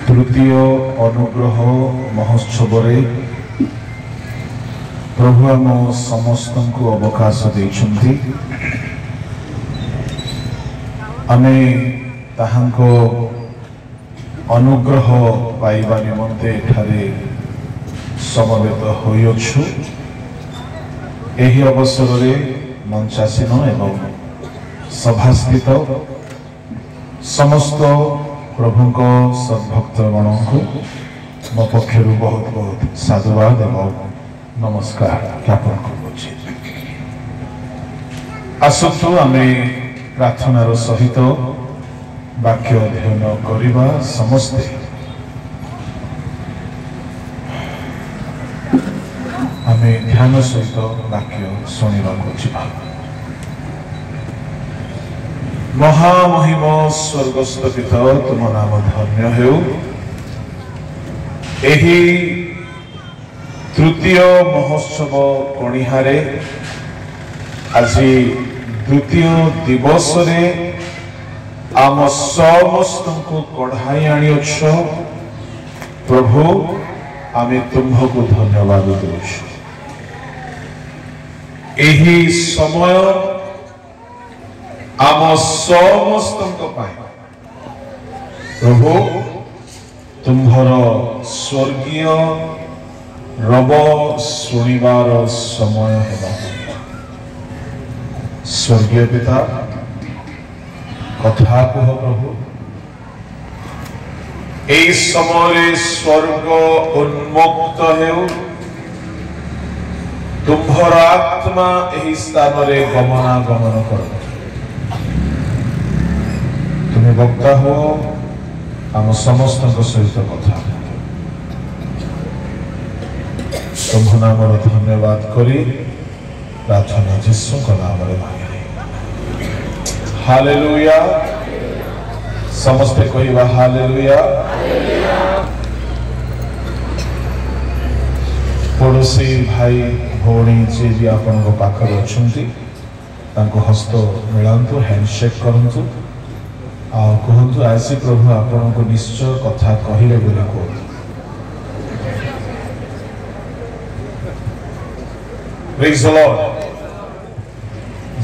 तृतीय अनुग्रह महोत्सव प्रभु आम समस्त को अवकाश देइछन्ति आमे ताहांको अनुग्रह पाइबा निमंते एठारे समवेत होइछु। एही अवसर रे मंचासीन एवं सभास्थित समस्त प्रभु को सद्भक्तगण को मो पक्षर बहुत बहुत साधुवाद एवं नमस्कार ज्ञापन करुछि। आसतु आमे प्रार्थनार सहित वाक्य अध्ययन करिबा। समस्ते आमे ध्यान सहित वाक्य शुणा जा। महामहिम स्वर्गस्थ पिता तुम नाम धन्य हेउ। एही तृतीय महोत्सव कणिहारे आज द्वितीय दिवस रे आम समस्त को कढ़ाई आनिछ। प्रभु आमे तुम्हको धन्यवाद देउछु। एही समय आम समस्त प्रभु तुम्हर स्वर्गीय रब शुणिबार समय है। स्वर्गीय पिता कथा कह प्रभु एई समय स्वर्ग उन्मुक्त हेउ। तुम्हर आत्मा एही स्थान रे गमनागमन कर। तुम्हें वक्ता हो आम समस्त सहित कथा तुम नाम धन्यवाद करी प्रार्थना यीशु का नाम रे मांगे। हालेलुया। समस्ते कहवा हालेलुया। पड़ोसी भाई भौणी जे भी आपण पाखरे अछंती तांको हस्त मिलांतु, हैंडशेक करंतु आ कहतु आसी प्रभु आपण को निश्चय कथा कहले बोले कहतु। Praise the Lord.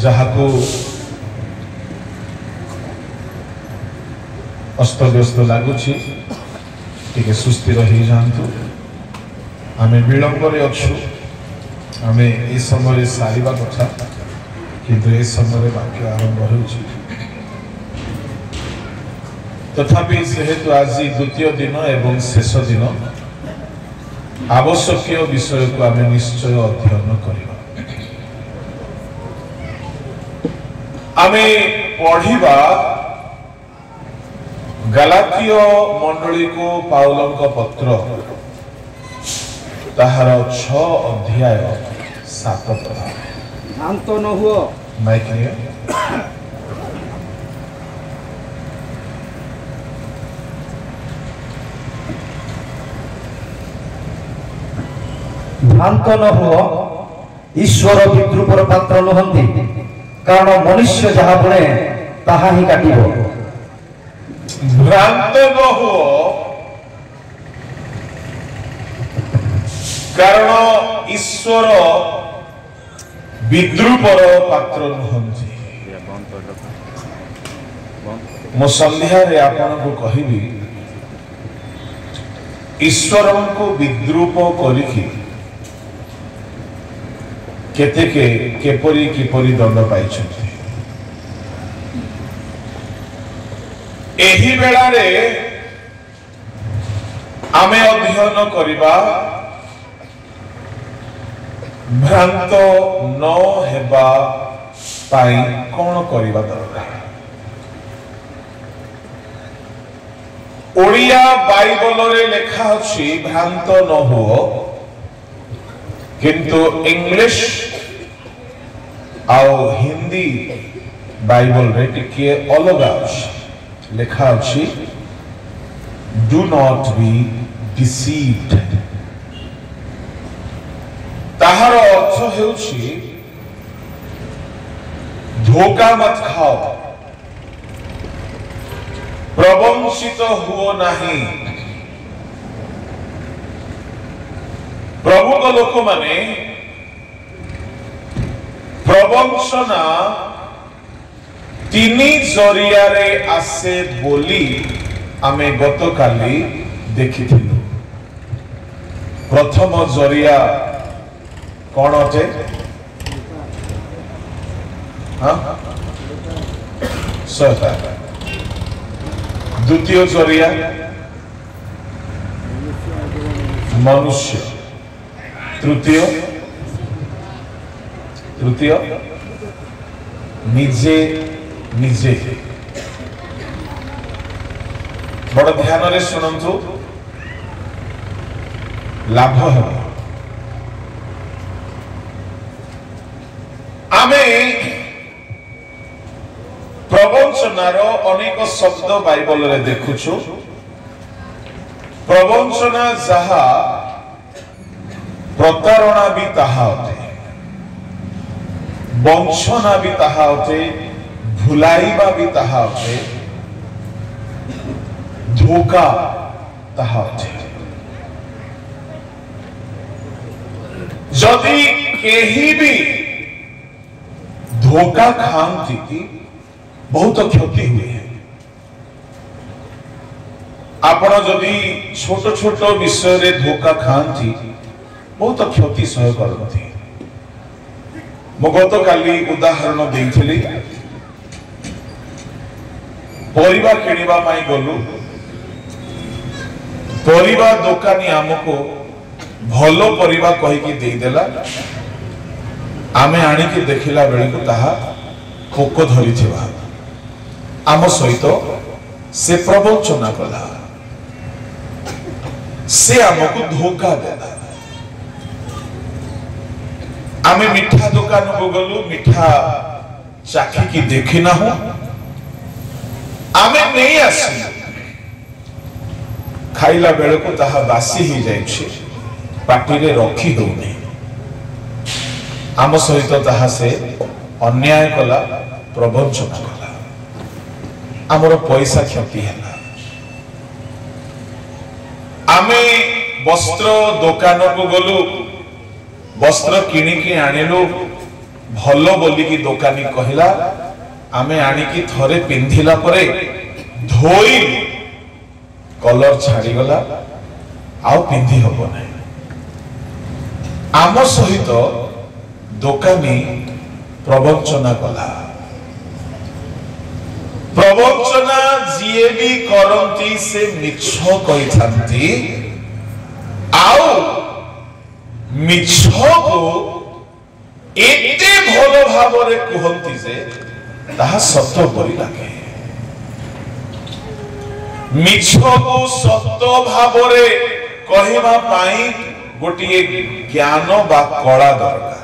जहाको अस्त व्यस्त लगुछि टिके सुस्थिर रही जांतु। आमे विलंब रे अछु। आमे ए समय सारिबा कथा किंतु ए समय वाक्य आरंभ होछि। तथापि जेहेतु आज द्वितीय दिन एवं शेष दिन आवश्यक विषय को आम निश्चय अध्ययन करिबा। आमे पढ़िबा गलातीय मंडली को पाउलंक पत्र ताहार 6 अध्याय 7 पद। शांत न हुओ। माइक लिया। भ्रांत न हुओ। ईश्वर विद्रूपर पात्र नुहंती, कारण मनुष्य जहा बुणे ताहा ही काटिबो। भ्रांत न हुओ, कारण ईश्वर विद्रूपर पात्र नुहंती। मो संध्या रे आपन को कहिबी ईश्वर को विद्रूप करिकी केतेके केपरी किपरी दंड पाइछन्ति। एही बेला रे आमे अध्ययन करिबा भ्रांत न हेबा पाई कोन करिबा दरकार। ओडिया बाइबल रे लेखा अछि भ्रांत न हो, किंतु इंग्लिश आउ हिंदी बाइबल रे टिके अलगा अछि। लेखा अछि डू नॉट बी डिसीव्ड। ताहार अर्थ हेउछि धोखा मत खाओ, प्रवंचित हुओ नहीं। प्रभु को लोक माने प्रवंचना तीनी जरिया रे आसे बोली आमे गतकाली देखिथिलु। प्रथम जरिया कौन अटे? हाँ शैतान। द्वितीय जरिया मनुष्य। तृतीय निजे निजे। बड़ ध्यान रे सुनंतु लाभ है। आमे प्रवंचनार अनेक शब्द बाइबल रे देखुछु। प्रवंचना जहा प्रतारणा भी ताहा अटे, वंचना भी ताहा अटे, भुलाइबा भी ताहा अटे, धोखा ताहा अटे। जदि केही भी धोखा खाती बहुत क्षति हुए। आपण जदि छोट छोट विषय रे धोखा खाती बहुत क्षति सह करती। मु गतकाली उदाहरण देइथिली। परिबा किनिबा माई गलु, परिबा दुकानी आमको भलो परिबा कहि कि देई देला। आमे आनी कि देखिला बेले को ताहा पोक धरी थिबा। आम सहित से प्रवंचना कला, से आमको धोखा देला। आमे मिठा दुकान को गलु, मिठा चाखी की देखी ना हो, आमे नहीं आसी। खाइला बेले को ताहा बासी ही जाइछे, पाटी रे रखी होउनी। आम सहित ताहा से अन्याय कला, प्रवंचना कला। आमर पैसा क्षति है। आमे वस्त्र दुकान को गलु, वस्त्र किणिकी आनिलु, भलो बोलिकी दुकानी कहला। आमे आनिकी थरे पिंधिला परे धोई कलर छाड़ी गला, आउ पिंधि हबो नै। आम सहित दुकानी प्रवंचना कला। प्रवंचना जिए भी करंती से मिछ कहि थांती, आउ मिछ को एते भलो भावरे कहंती जे ताहा सत्य परि लागे। मिछ को सत्य भावरे कहिबा पाई गोटिए ज्ञान बा कला दरकार।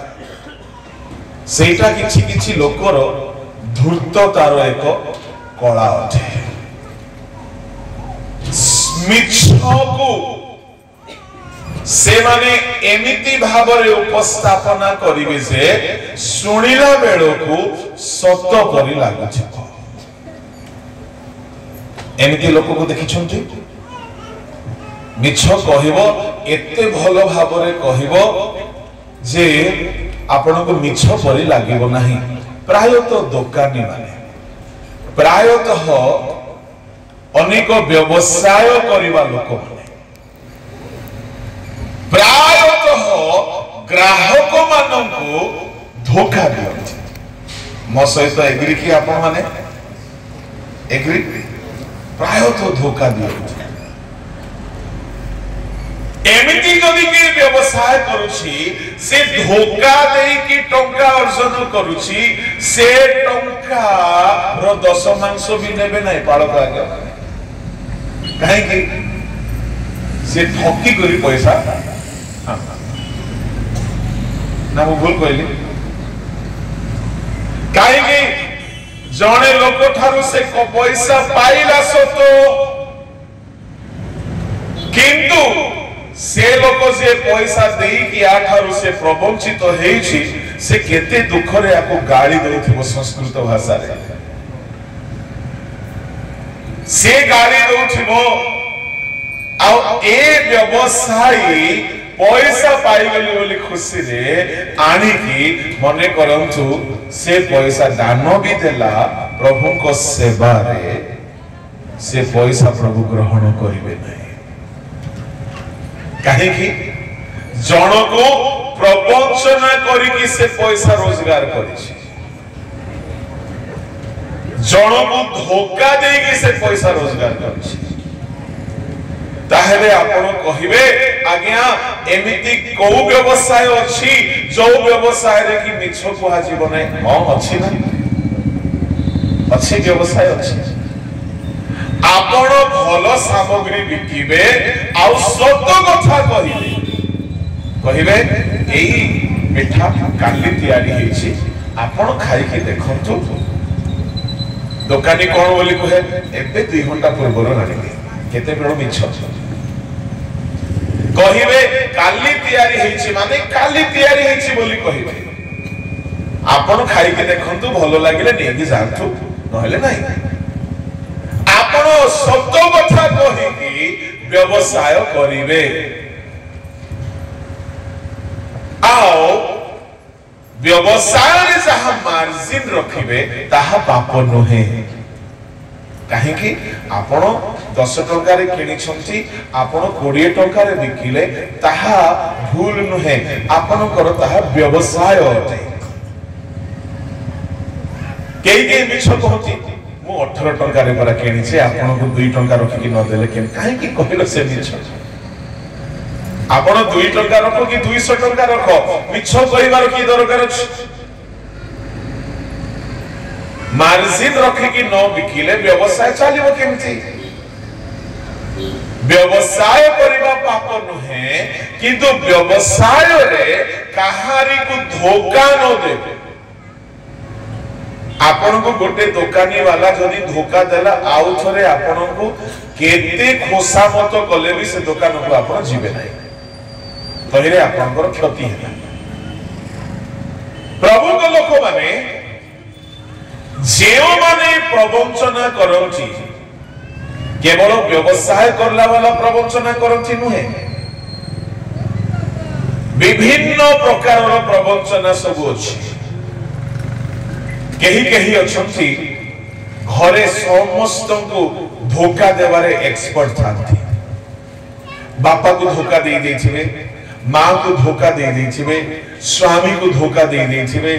सेटा किछि किछि लोकर धूर्ततार एक कला अटे। मिछ को से माने एमिति भावरे उपस्थापना करिवे जे सुनिला बेलको सत्य परि लागुछि। एमिति लोक को देखिछंती। मिछ कहिबो एते भलो भावरे कहिबो जे आपण को मिछ परि लागिबो नाही। प्रायतः दुकानी माने, प्रायतः अनेक व्यवसाय करिवा लोक माने, प्रायतः ग्राहक माननको धोखा दियंती। मो सहित एग्री कि आपण माने एग्री? प्रायतः धोखा दियंती। एमिति जदि के व्यवसाय करूछि, से धोखा देई कि टंका अर्जन करूछि, से टंका रो दशमांश भी नेबे नै पाळक आगे। काहे कि से ठकी करी पैसा। ना मु भूल कहली? काहे कि जणे लोक ठारू से पैसा पाइला सतो, किंतु से लोक से पैसा देई कि आठारू से प्रवंचित हेछि, से केते दुख रे आपको गाली देउथिबो संस्कृत भाषा रे। से गाली देउथिबो आ ए व्यवसायी पैसा पाइगली बोली खुशी रे आनिकी मने करंतु से पैसा दान भी देला प्रभु को सेवा रे से पैसा प्रभु ग्रहण करिवे नहीं काहे कि जन को प्रवंचना करिकी से पैसा रोजगार करिछि जन को धोखा देकी से पैसा रोजगार करिछि ताहेले आपण कहिबे आज्ञा एमिति को व्यवसाय अछि जो व्यवसाय रे कि मिछ कुहा जीवन हां अछि ना अछि व्यवसाय अछि आपण भलो सामग्री बिकिबे आ सत कथा कहिबे एई मिठा काली तयारी हेछि आपण खाइ के देखंतु दुकानी कोन बोली कहे एबे 2 घंटा पूर्व आनिले केते बेलो मिछ कहिबे काली तयारी हेछि माने काली तयारी हेछि बोली कहिबे आपण खाइ के देखंतु भलो लागिले नेकी जानथु नहले नाही आपण सत कथा कहिकी व्यवसाय करिवे आओ व्यवसाय रे जहा मार्जिन रखिबे ताहा पाप नहे काहे कि आपण 10 टंका रे किनि छंती आपण 20 टंका रे बिकिले ताहा भूल नहे आपण कर ताहा व्यवसाय अटे केई मिछ कहती मु 18 टंका रे परा किनि छे आपण को 2 टंका रखि कि न देले के काहे कि कहिलो से मिछ आपण 2 टंका रखो कि 200 टंका रखो मिछ कहिबार की दरकार अछि मार्जिन रखि कि न बिकिले व्यवसाय चलिबो केमती व्यवसाय करिबा पाप नहे किंतु व्यवसाय रे कहारी को धोखा न देबे आपण को गोटे दुकानी वाला जदी धोखा देला आउ थरे आपण को केते खोसामत कले भी से दुकान को आपण जीवे नाही तहिरे आपनकर क्षति है प्रभु को लोक माने जेओ माने प्रवंचना करंती केवल व्यवसाय करला वाला प्रवंचना करंती नुहे विभिन्न प्रकार प्रवंचना सब अछि केही अछंती घरे समस्त को धोखा देवारे एक्सपर्ट थांती बापा को धोखा दे देथिबे मां को धोखा दे देथिबे स्वामी को धोखा दे देथिबे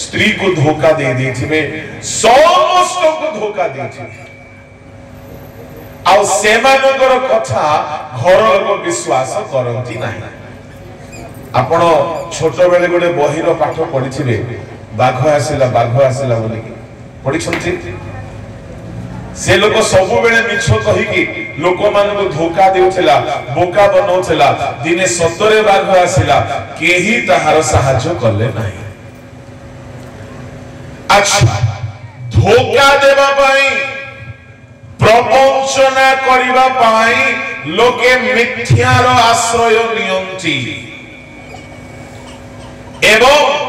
स्त्री को धोखा दे देथिबे समस्त को धोखा देथिबे आ सेमानकर कथा घर लोक विश्वास करंती नाही आपण छोट बेले गोटे बहिर पाठ पढिथिबे बाघ आसिला बोली पढि छंती से लोक सब बेले मिछ कहि कि लोक मान को धोखा देउथिला बोका बनौथिला दिने सतरे बाघ आसिला केही ताहार सहाय्य करले नाही अच्छा धोखा देबा पाई प्रवंचना करिबा पाई लोके मिथ्यार आश्रय नियंती एवं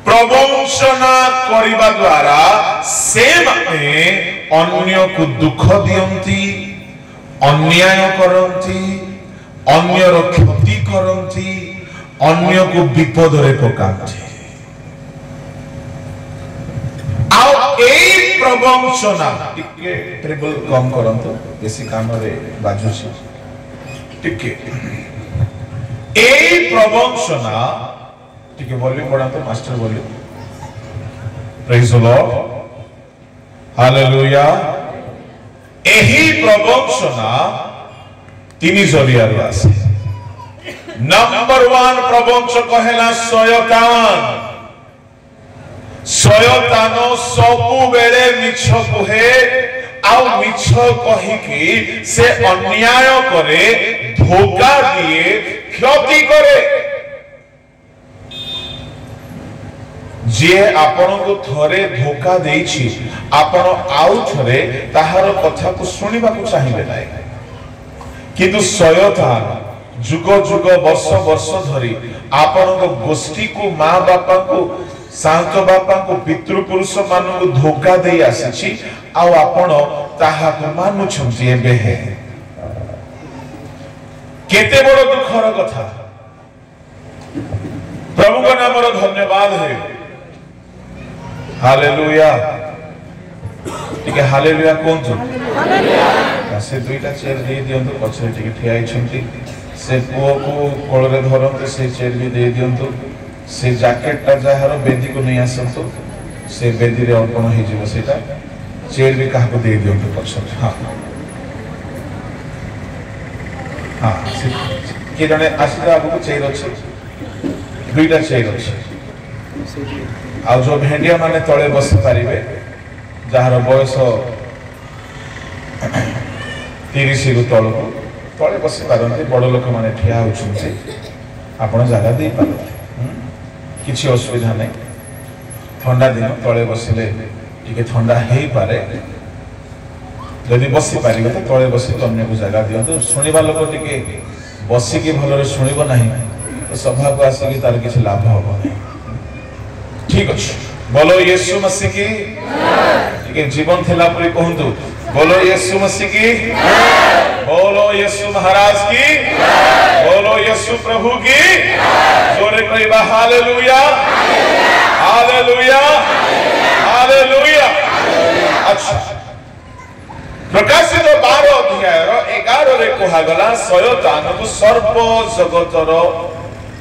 प्रवंचना करिबा द्वारा से माने अन्य को दुख दियंती अन्याय करंती अन्यर क्षति करंती अन्य को विपद रे पकांती आ एई प्रवंचना टिके ट्रिबल कम करंतो बेसी काम रे बाजुची टिके एई प्रवंचना ठीक है वॉल्यूम बढ़ाते master volume praise the lord hallelujah एही प्रवंचना तीन जरिया रे आसे नंबर 1 प्रवंचक कहला शयतान सबु बेले मिछ कहे आ मिछ कहि कि से अन्याय करे धोखा दिए क्षति करे जे आपण को थरे धोखा देछि आपण आउ थरे ताहार कथा को सुनिबा को चाहिबे नै किंतु शयतान जुग जुग वर्ष वर्ष धरी आपण को गोष्ठी को मां बापा को सांत बापा को पितृ पुरुष मान को धोखा दे आसी आपण ताहा को मानु छंती एबे है केते बड़ दुखर कथा प्रभु का नाम धन्यवाद है हालेलुया टिके हालेलुया कोंतु से दुईटा चेयर दे दियंतु पछरे टिके ठिया आइछंती से पुओ को कोळरे धरंतु से चेयर भी दे दियंतु से जैकेट ता जहार बेदी को नहीं आसंतु से बेदी रे अर्पण हे जीव सेटा चेयर भी काहा को दे दियंतु पछरे हां हां से के जने आसीदा आपको चेयर अछि दुईटा चेयर अछि आ जो भेंडिया माने तळे बस पारिबे जहार बयस 30 रु तळको तळे बसी पारंती बड़ लोक माने ठिया होछन्ते आपण जगह दे पारंती किछि असुविधा नै ठंडा दिन तळे बसिले टिके ठंडा हेई पारे यदि बसी पारिबे तो तळे बसी अन्य को जगह दियो तो सुनिबा लोक टिके बसी के भलरे सुनिबो नाही तो सभा को आसी कि तार किछि लाभ होबो नै ठीक अछि बोलो यीशु मसीह की टिके जीवन थिला परि कहंतु बोलो यीशु मसीह की बोलो यीशु महाराज की बोलो यीशु प्रभु की जोरे कहबा हालेलुया हालेलुया हालेलुया अच्छा प्रकाशित 12 अध्याय 11 रे कहा गला शयतान को सर्प जगतर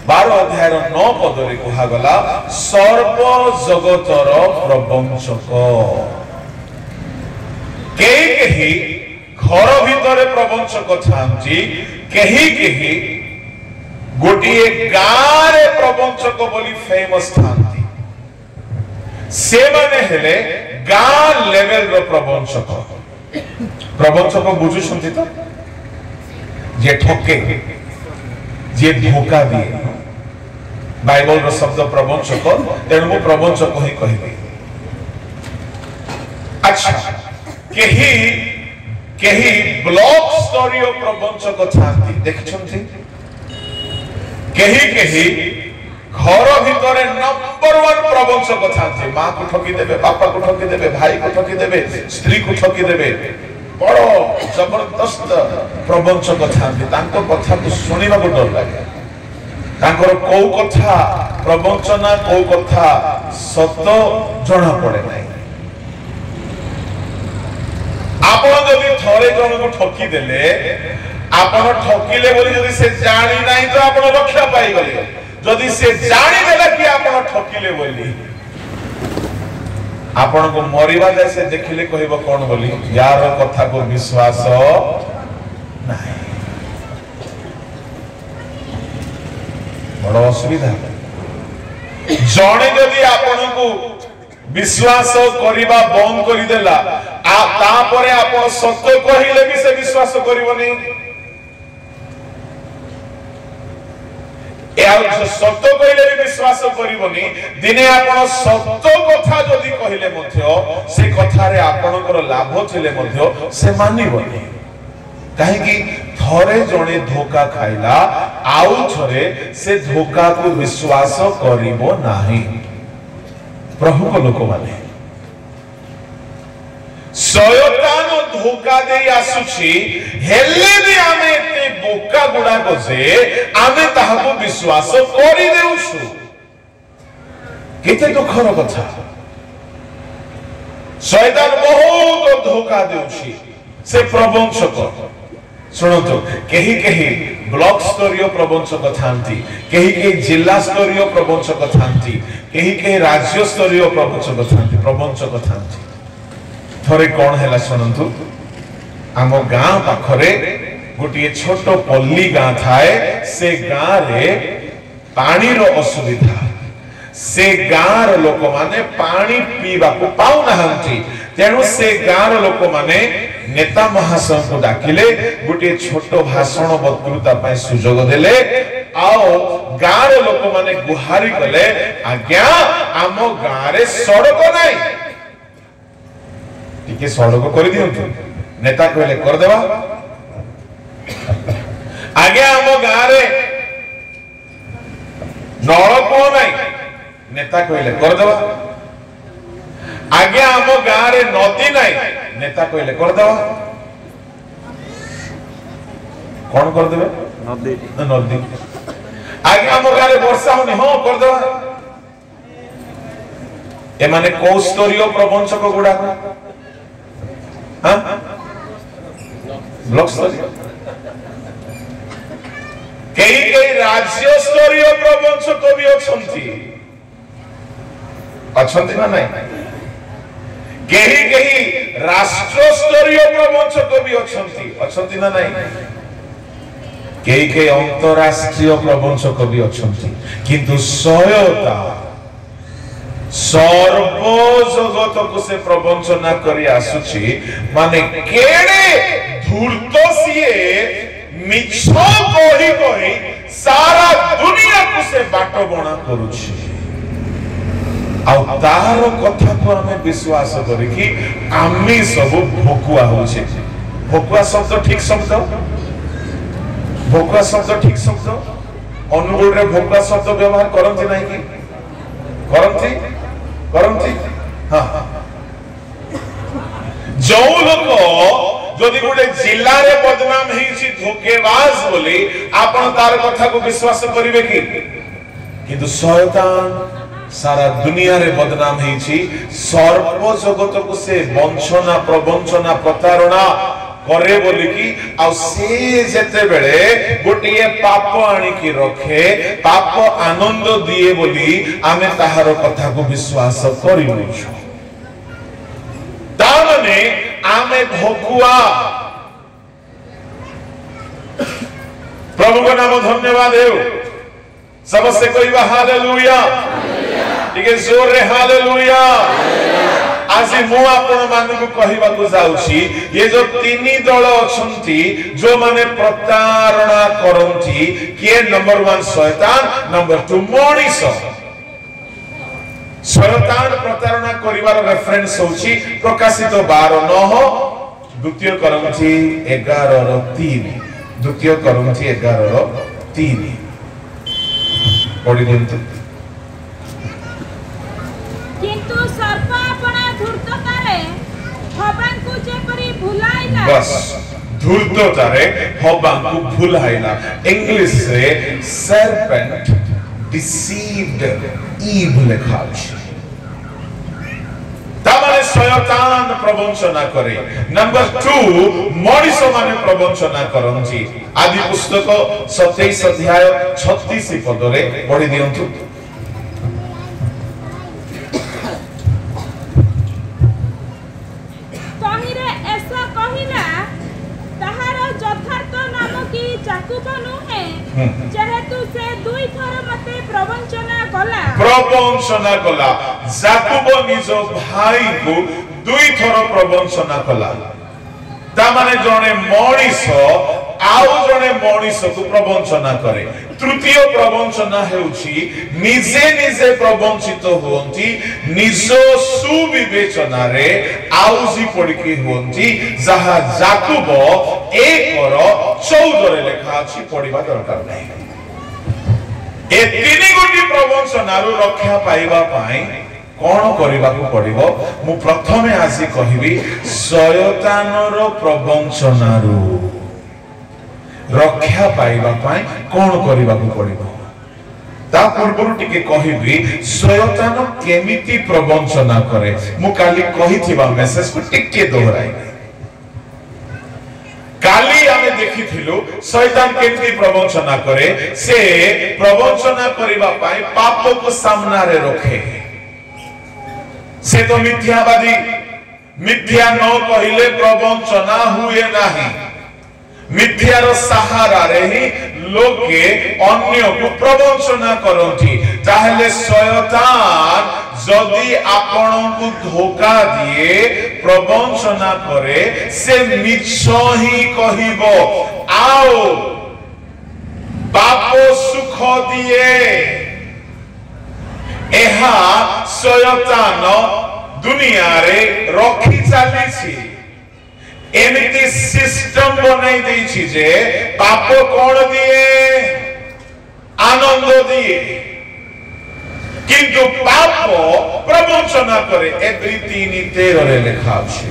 12 अध्याय 9 पद रे कहा गला सर्प जगतर प्रवंचक केही घर भितर प्रवंचक थांती केही गोटिए गाँ रे प्रवंचक बोली फेमस थांती से माने हेले गाँ लेवल रो प्रवंचक प्रवंचक बुझुछंती तो जे ठके जे धोखा दिए बाइबल रो शब्द प्रवंचक तेणु प्रवंचक ही कहबे अच्छा केही ब्लॉक स्टोरी प्रवंचक थांती देखछंती केही घर भितर नंबर 1 प्रवंचक थांती मां को ठकी देबे बापा को ठकी देबे भाई को ठकी देबे स्त्री को ठकी देबे बड़ जबरदस्त प्रवंचक थांती तांको कथा को सुनिबा को डर लागे तांकर को कथा प्रवंचना को कथा सत्य जणा पड़े नाही आपण जदि थरे जन को ठकी देले आपण ठकीले बोली जदि से जानि नाही तो आपण रक्षा पाई गले जदि से जानि देला कि आपण ठकीले बोली आपण को मरिबा जाय से देखिले कहबो कोन बोली यार कथा को विश्वास नाही बड़ असुविधा जणे जदि आपण को विश्वास करिबा बंद करि देला आ तापरे आपण सत्य कहिले भी से विश्वास करिवनी या सत्य कहिले भी विश्वास करिवनी दिने आपण सत्य कथा जदि कहिले मध्य से कथा रे आपणकर लाभ थिले मध्य से मानिवनी काहे कि थरे जणे धोखा खाइला आउ थरे से धोखा को विश्वास करिवो नाही प्रभु को लोक माने शयतान धोखा दे आसुची हेले भी आमे ते बोका गुडा को से आमे ताहाको विश्वास करि देउछु केते दुखर कथा शयतान बहुत धोखा देउची से प्रवंचक सुनतो केही ब्लॉक स्तरीय प्रवंचक थांती केही जिला स्तरीय प्रवंचक थांती केही राज्य स्तरीय प्रवंचक थांती थरे कौन हैला सुनंतु आम गाँ पाखरे गोटे छोट पल्ली गाँ थाए से गाँ रे पानी रो असुविधा से गाँ रो लोक माने पानी पीवा को पाउ नहंती तेणु से गाँ रो लोक माने नेता महाशय को डाकिले गोटे छोट भाषण वक्तृता पाए सुजोग देले आओ गाँ रो लोक माने गुहारी कले आज्ञा आम गाँ रे सड़क नाही टिके सड़क कर दियंतु नेता कहले कर देवा आगे आम गाँ रे नलकूप नाही नेता कहले कर देवा आगे आम गाँ रे नदी नाही नेता कहले कर देवा कौन कर देबे नदी नदी आगे हम गारे वर्षा होनी हो कर दो ए माने को स्तरीय प्रबंधक गुडा हां ब्लॉक स्तरीय कई राज्य स्तरीय प्रबंधक भी अछंती ना नहीं कई राष्ट्र स्तरीय प्रबंधक भी अछंती ना नहीं कई अंतरराष्ट्रीय प्रबंधक भी अछंती किंतु सहायता सर्व जगत को से प्रवंचना करी आसुची माने केड़े धूर्त सीए मिछ कही कही सारा दुनिया को से बाट बणा करूची आ तार कथा को हमें विश्वास करी कि आमी सब भोकुआ होचे भोकुआ शब्द ठीक शब्द भोकुआ शब्द ठीक शब्द अनुगुण रे भोकुआ शब्द व्यवहार करंती नाही कि करंती हां जो लोक जदि गोटे जिल्ला रे बदनाम हेछि धोखेबाज बोली आपण तार कथा को विश्वास करिवे कि किंतु शैतान सारा दुनिया रे बदनाम हेछि सर्व जगत को से वंचना प्रवंचना प्रतारणा करे बोली कि आ से जेते बेले गोटिए पाप आनी की रखे पाप आनंद दिए बोली आमे ताहार कथा को विश्वास करिनु ता माने आमे भोकुआ प्रभु का नाम धन्यवाद है सबसे कहबा हालेलुया ठीक है जोर रे हालेलुया आज मु आपण मानकु कहिबा को जाउछी ये जो तीनी दल अछंती जो माने प्रतारणा करंती के नंबर 1 शैतान नंबर 2 मनीष शैतान प्रतारणा करिवार रेफरेंस होची प्रकाशित 12:9 द्वितीय करंती 11:3 द्वितीय करंती 11:3 पढि दियंतु किंतु सर्प अपना धूर्ततारे हबांकु जेपरि भुलाइला बस धूर्ततारे हबांकु भुलाइला इंग्लिश रे serpent deceived Eve लिखा अछि तामाने शैतान प्रवंचना करे नंबर 2 मनीष माने प्रवंचना करंती आदि पुस्तक 27 अध्याय 36 पद रे पढि दियंतु जेहेतु से दुई थर मते प्रवंचना कला जाकुब निज भाई को दुई थर प्रवंचना कला ता माने जने मनीष आउ जने मनीष को प्रवंचना करे तृतीय प्रवंचना हेउची निजे निजे प्रवंचित होंती निज सुविवेचना रे आउजी पड़की होंती जहा जाकुब 1:14 रे लिखा अछि पढिबा दरकार नै ए तीनी गोटी प्रवंचना रो रक्षा पाइबा पाई कोन करिबा को पड़िबो मु प्रथमे आसी कहिबी शयतान रो प्रवंचना रो रक्षा पाइबा पाई कोन करिबा को पड़िबो ता पूर्वरु टिके कहिबी शयतान केमिति प्रवंचना करे मु काली कहिथिबा मेसेज को टिके दोहराई काली आमे देखिथिलु शैतान केमिति प्रवंचना करे से प्रवंचना करिबा पाई पाप को सामना रे रखे से तो मिथ्यावादी मिथ्या न कहिले प्रवंचना हुए नाही मिथ्यार सहारा रे ही लोके अन्य को प्रवंचना करंती ताहले शयतान जदि आपण को धोखा दिए प्रवंचना करे से मिछ ही कहिबो आओ पाप सुख दिए एहा शयतान दुनिया रे रखी चली छी एमिति सिस्टम बनाई देछि जे पाप कोन दिए आनंद दिए किंतु पाप प्रवंचना करे एवरी 3:13 रे लिखा अछि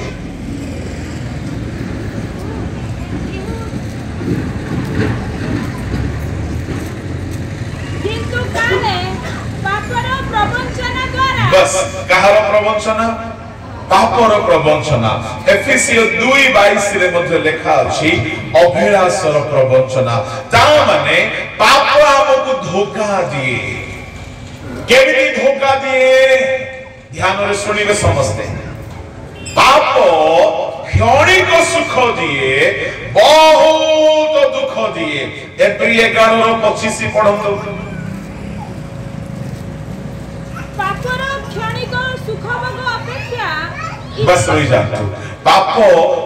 बस कहार प्रवंचना पापर प्रवंचना एफेसियो 2:22 रे मध्ये लिखा अछि अभिलाषर प्रवंचना ता माने पाप हमको धोखा दिए केमिति धोखा दिए ध्यान रे सुनिबे समझते पाप क्षणिक सुख दिए बहुत दुख दिए एप्रिल 11:25 पढ़ंतु पापर क्षणिक सुख भोग अपेक्षा बस रही जातु पाप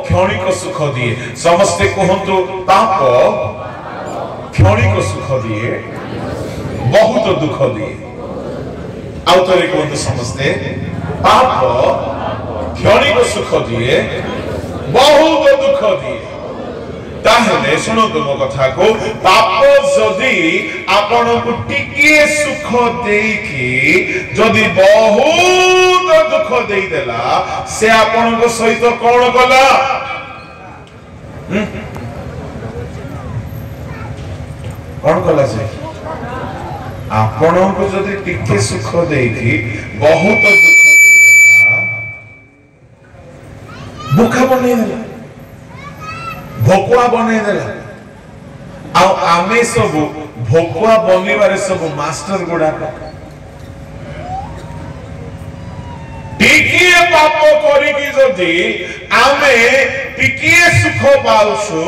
क्षणिक सुख दिए समस्ते कहंतु पाप क्षणिक सुख दिए बहुत दुख दिए आउ तरे कहंतु समस्ते पाप क्षणिक सुख दिए बहुत दुख दिए ताहले सुनंतु मो कथा को पाप जदि आपण को टिके सुख देई की जदि बहुत दुख देई देला से आपण को सहित कोन कला कोन कला से आपण को जदि टिके सुख देई की बहुत दुख देई देला भूखा बने देला भोकुआ बने देला आ आमे सब भोकुआ बनिबारे सब मास्टर गुडा टिकिए पाप करी की जदी आमे टिकिए सुख पाउछु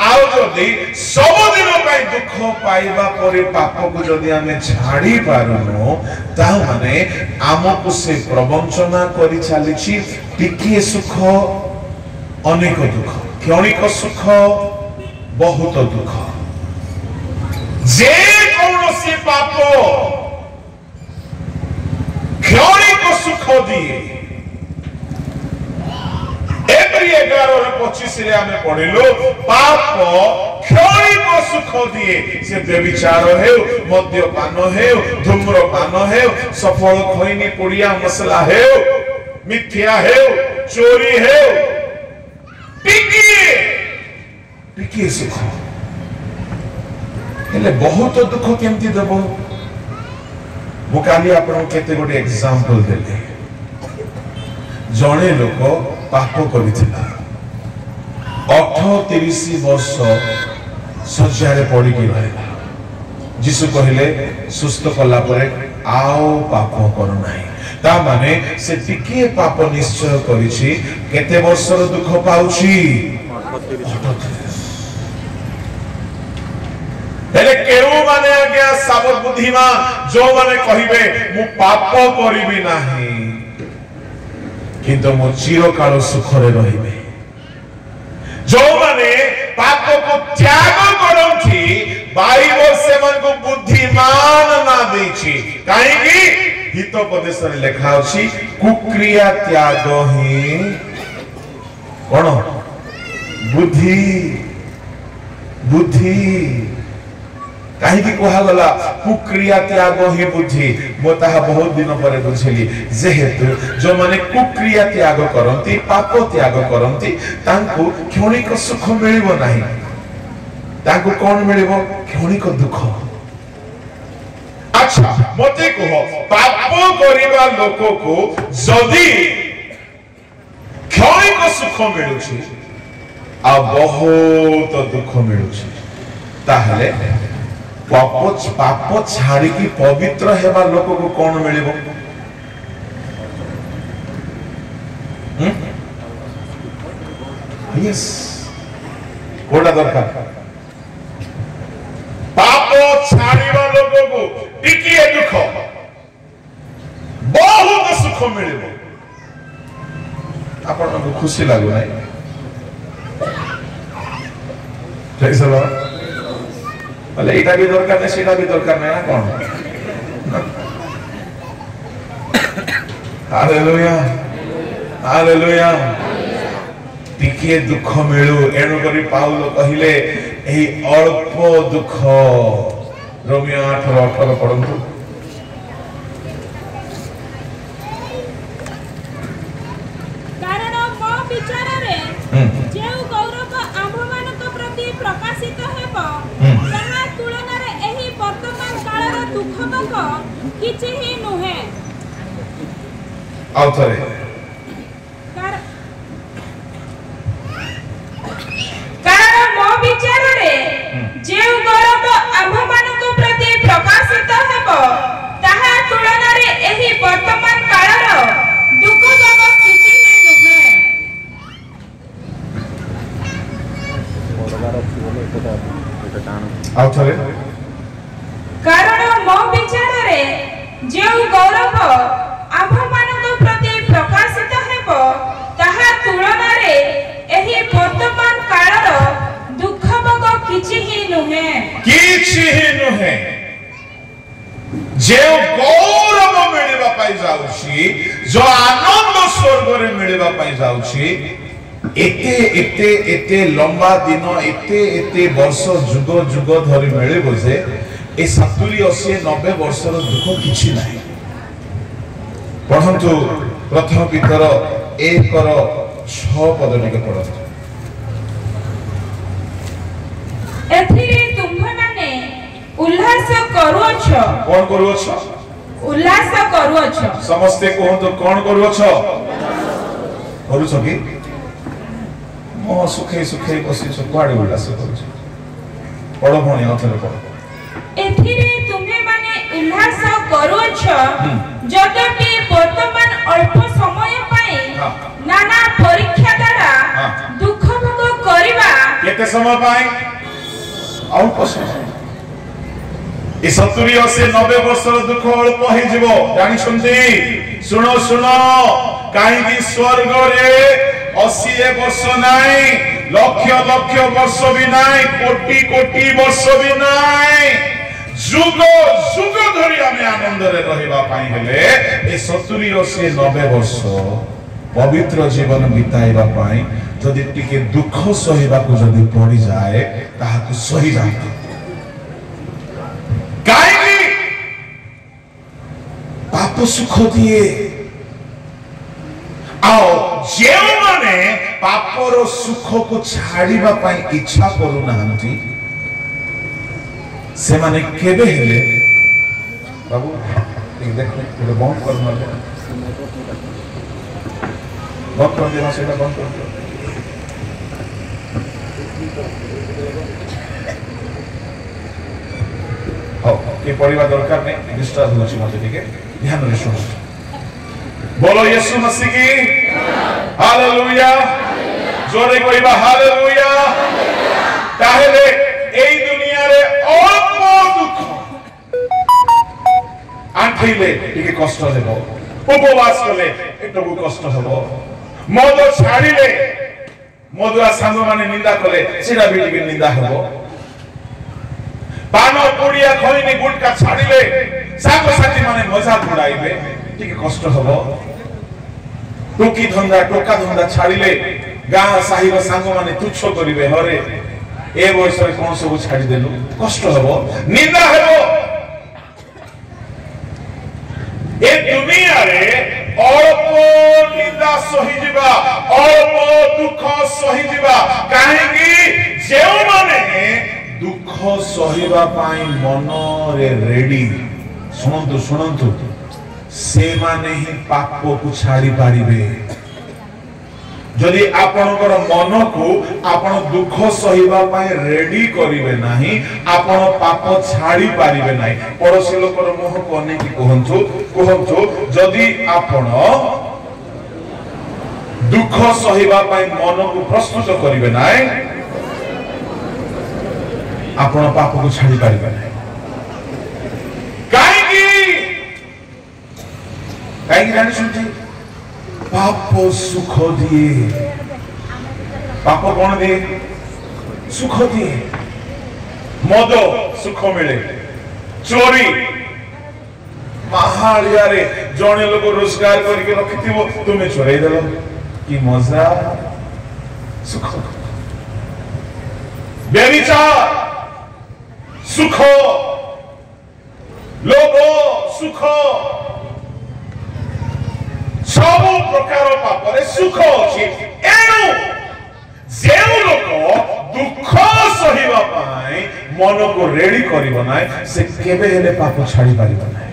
आउ जदी सब दिन पई दुख पाइबा परे पाप को जदी आमे छाड़ी पारुनो ता माने आमको से प्रवंचना करी चालिछि टिकिए सुख अनेक दुख क्षणिक सुख बहुत दुख जे कौनसी पाप क्षणिक सुख दिए एप्रिल 11:25 रे आमे पढिलो पाप क्षणिक सुख दिए से व्यभिचार हेउ मद्यपान हेउ धूम्रपान हेउ सफल खैनी पुड़िया मसला हेउ मिथ्या हेउ चोरी हेउ टिकिए सुख हेले बहुत दुख केमती देबो मु काली आपन केते गोटे एग्जांपल देले जणे लोक पाप करिथिला 38 वर्ष सज्जारे पड़ी की रहला जीसु कहले सुस्त कला परे आओ पाप करू नाही ता माने से टिके पाप निश्चय करिछि केते वर्षर दुख पाउछि हेले केउ माने आज्ञा साबत बुद्धिमान जो माने कहिबे मु पाप करिबि नाही किंतु मु चिरकाल सुखरे रहिबे जो माने पाप को त्याग करंथि बाइबल से मन को बुद्धिमान ना देछि काहे कि हितोपदेश रे लिखा अछि कुक्रिया त्याग ही कोन बुद्धि बुद्धि काहे कि कोहा गला कुक्रिया त्याग ही बुद्धि मो ताहा बहुत दिन परे बुझिली जेहेतु जो माने कुक्रिया त्याग करंती पाप त्याग करंती तांको क्षणिक सुख मिलिबो नाही तांको कोन मिलिबो क्षणिक दुख अच्छा मते कहो पाप करिबा लोको को जदी क्षणिक सुख मिलुछि आ बहुत दुख मिलुछि ताहले पाप छाड़ी की पवित्र हेबा लोक को कौन मिलिबो यस कोडा दरकार पाप छाड़ीबा लोक को टिकिए दुख बहुत सुख मिलिबो आपण को खुशी लागो नाही जय सला बोले इटा भी दरकार नहीं सीटा भी दरकार नहीं ना कौन हालेलुया हालेलुया टिके दुख मिलू एणु करी पाउल कहिले एही अल्प दुख रोमियो 8:18 पढंतु कारण मो विचार रे जेउ गौरव आम्भमानक प्रति प्रकाशित हेबो ताहा तुलना रे एही वर्तमान कालर दुख दुख किछि ही नुहे ଆଉ ଥରେ କାରଣ ମୋ ବିଚାରରେ ଯେଉଁ ଗୌରବ ଆମ୍ଭମାନଙ୍କ ପ୍ରତି ପ୍ରକାଶିତ ହେବ ତାହା ତୁଳନାରେ ଏହି ବର୍ତ୍ତମାନ କାଳର ଦୁଃଖ ଭାଗ କିଛି ନୁହେଁ। ଆଉ ଥରେ କାରଣ ମୋ ବିଚାରରେ ଯେଉଁ ଗୌରବ ଆମ୍ଭମାନଙ୍କ ପ୍ରତି ପ୍ରକାଶିତ ହେବ ତାହା ତୁଳନାରେ ଏହି ବର୍ତ୍ତମାନ କାଳର ଦୁଃଖ ଭୋଗ କିଛି ହିଁ ନୁହେଁ। ଯେଉଁ ଗୌରବ ମିଳିବା ପାଇଁ ଯାଉଛି, ଯୋଉ ଆନନ୍ଦ ସ୍ୱର୍ଗରେ ମିଳିବା ପାଇଁ ଯାଉଛି, ଏତେ ଏତେ ଏତେ ଲମ୍ବା ଦିନ ଏତେ ଏତେ ବର୍ଷ ଯୁଗ ଯୁଗ ଧରି ମିଳିବ ଯେ ଏ 70 80 90 ବର୍ଷର ଦୁଃଖ କିଛି ନାହିଁ। ପଢନ୍ତୁ ପ୍ରଥମ ପିତର 1:6 ପଦ ଟିକେ ପଢନ୍ତୁ। ଏଥିରେ ତୁମ୍ଭେମାନେ ଉଲ୍ଲାସ କରୁଅଛ। କଣ କରୁଅଛ? ଉଲ୍ଲାସ କରୁଅଛ। ସମସ୍ତେ କୁହନ୍ତୁ କଣ କରୁଅଛ? କରୁଛ କି? ମୋ ସୁଖେଇ ସୁଖେଇ ବସିଛ, କୁଆଡେ ଉଲ୍ଲାସ କରୁଛ? ପଢ ଭଉଣୀ, ଅଥରେ ପଢ। ଏଥିରେ ତୁମ୍ଭେମାନେ ଉଲ୍ଲାସ କରୁଅଛ ଯଦ୍ୟପି ବର୍ତ୍ତମାନ ଅଳ୍ପ ସମୟ ପାଇଁ ନାନା ପରୀକ୍ଷା ଦ୍ୱାରା ଦୁଃଖ ଭୋଗ କରିବା। କେତେ ସମୟ ପାଇଁ? ଅଳ୍ପ ସମୟ। ଏ 70 80 90 ବର୍ଷର ଦୁଃଖ ଅଳ୍ପ ହେଇଯିବ, ଜାଣିଛନ୍ତି? ଶୁଣ ଶୁଣ, କାହିଁକି ସ୍ୱର୍ଗରେ 80 ବର୍ଷ ନାହିଁ, ଲକ୍ଷ ଲକ୍ଷ ବର୍ଷ ବି ନାହିଁ, କୋଟି କୋଟି ବର୍ଷ ବି ନାହିଁ, ଯୁଗ ଯୁଗ ଧରି ଆମେ ଆନନ୍ଦରେ ରହିବା ପାଇଁ ହେଲେ ଏ 70 80 90 ବର୍ଷ ପବିତ୍ର ଜୀବନ ବିତାଇବା ପାଇଁ ଯଦି ଟିକେ ଦୁଃଖ ସହିବାକୁ ଯଦି ପଡ଼ିଯାଏ ତାହାକୁ ସହିଯାଆନ୍ତୁ। କାହିଁକି? ପାପ ସୁଖ ଦିଏ। ଆଉ ଯେଉଁମାନେ ପାପର ସୁଖକୁ ଛାଡ଼ିବା ପାଇଁ ଇଚ୍ଛା କରୁନାହାନ୍ତି ସେମାନେ କେବେ ହେଲେ, ବାବୁ ଦେଖ ବନ୍ଦ କରିଦେବା, ସେଇଟା ବନ୍ଦ କରିଦିଅ। ହଉ, କିଏ ପଢିବା ଦରକାର ନାହିଁ, ଡିଷ୍ଟର୍ବ ହେଉଛି ମତେ, ଟିକେ ଧ୍ୟାନରେ ଶୁଣନ୍ତୁ। बोलो यीशु मसीह की हालेलुया, जोरे कहबा हालेलुया। ताहेले एई दुनिया रे अल्प दुख आंठिले टिके कष्ट हेबो, उपवास कले एटबु कष्ट हेबो, मद छाड़िले मदुआ सांग माने निंदा कले सेटा भी टिके निंदा हेबो, पान पुड़िया खइनी गुटका छाड़िले साग साथी माने मजाक उड़ाइबे टिके कष्ट हेबो, टोकी धंदा टोका धंदा छाड़िले गाँ साहिर सांग माने तुच्छ करिवे, हरे ए बयस रे कोन सब छाड़ी देलु, कष्ट हेबो, निंदा हेबो। ए दुनिया रे अल्प निंदा सही जिबा, अल्प दुख सही जिबा, काहे कि जेउ माने दुख सहिबा पाई मन रे रेडी, सुनंतु सुनंतु, से माने ही पाप को छाड़ी पारिबे। जदि आपनकर मन को आपण दुख सहिबा पाई रेडी करिवे नाही, आपण पाप छाड़ी पारिबे नाही। पड़ोसी लोकर मुह को नै कि कहंतु कहंतु, जदि आपण दुख सहिबा पाई मन को प्रस्तुत करिवे नाही, आपण पाप को छाड़ी पारिबे नाही। कहीं जानी सुनती, पाप सुख दिए, पाप कौन दिए? सुख दिए। मद सुख मिले, चोरी महालिया रे जने लोग रोजगार करके रखिथिबो, तुमे चोराई देलो, कि मजा, सुख। व्यभिचार सुख, लोभ सुख, सब प्रकार पापरे सुख अछि। एनु जेउ लोक दुख सहिबा पाई मन को रेडी करिबो नाय, से केबे हेले पाप छाड़ी पारिबो नाय।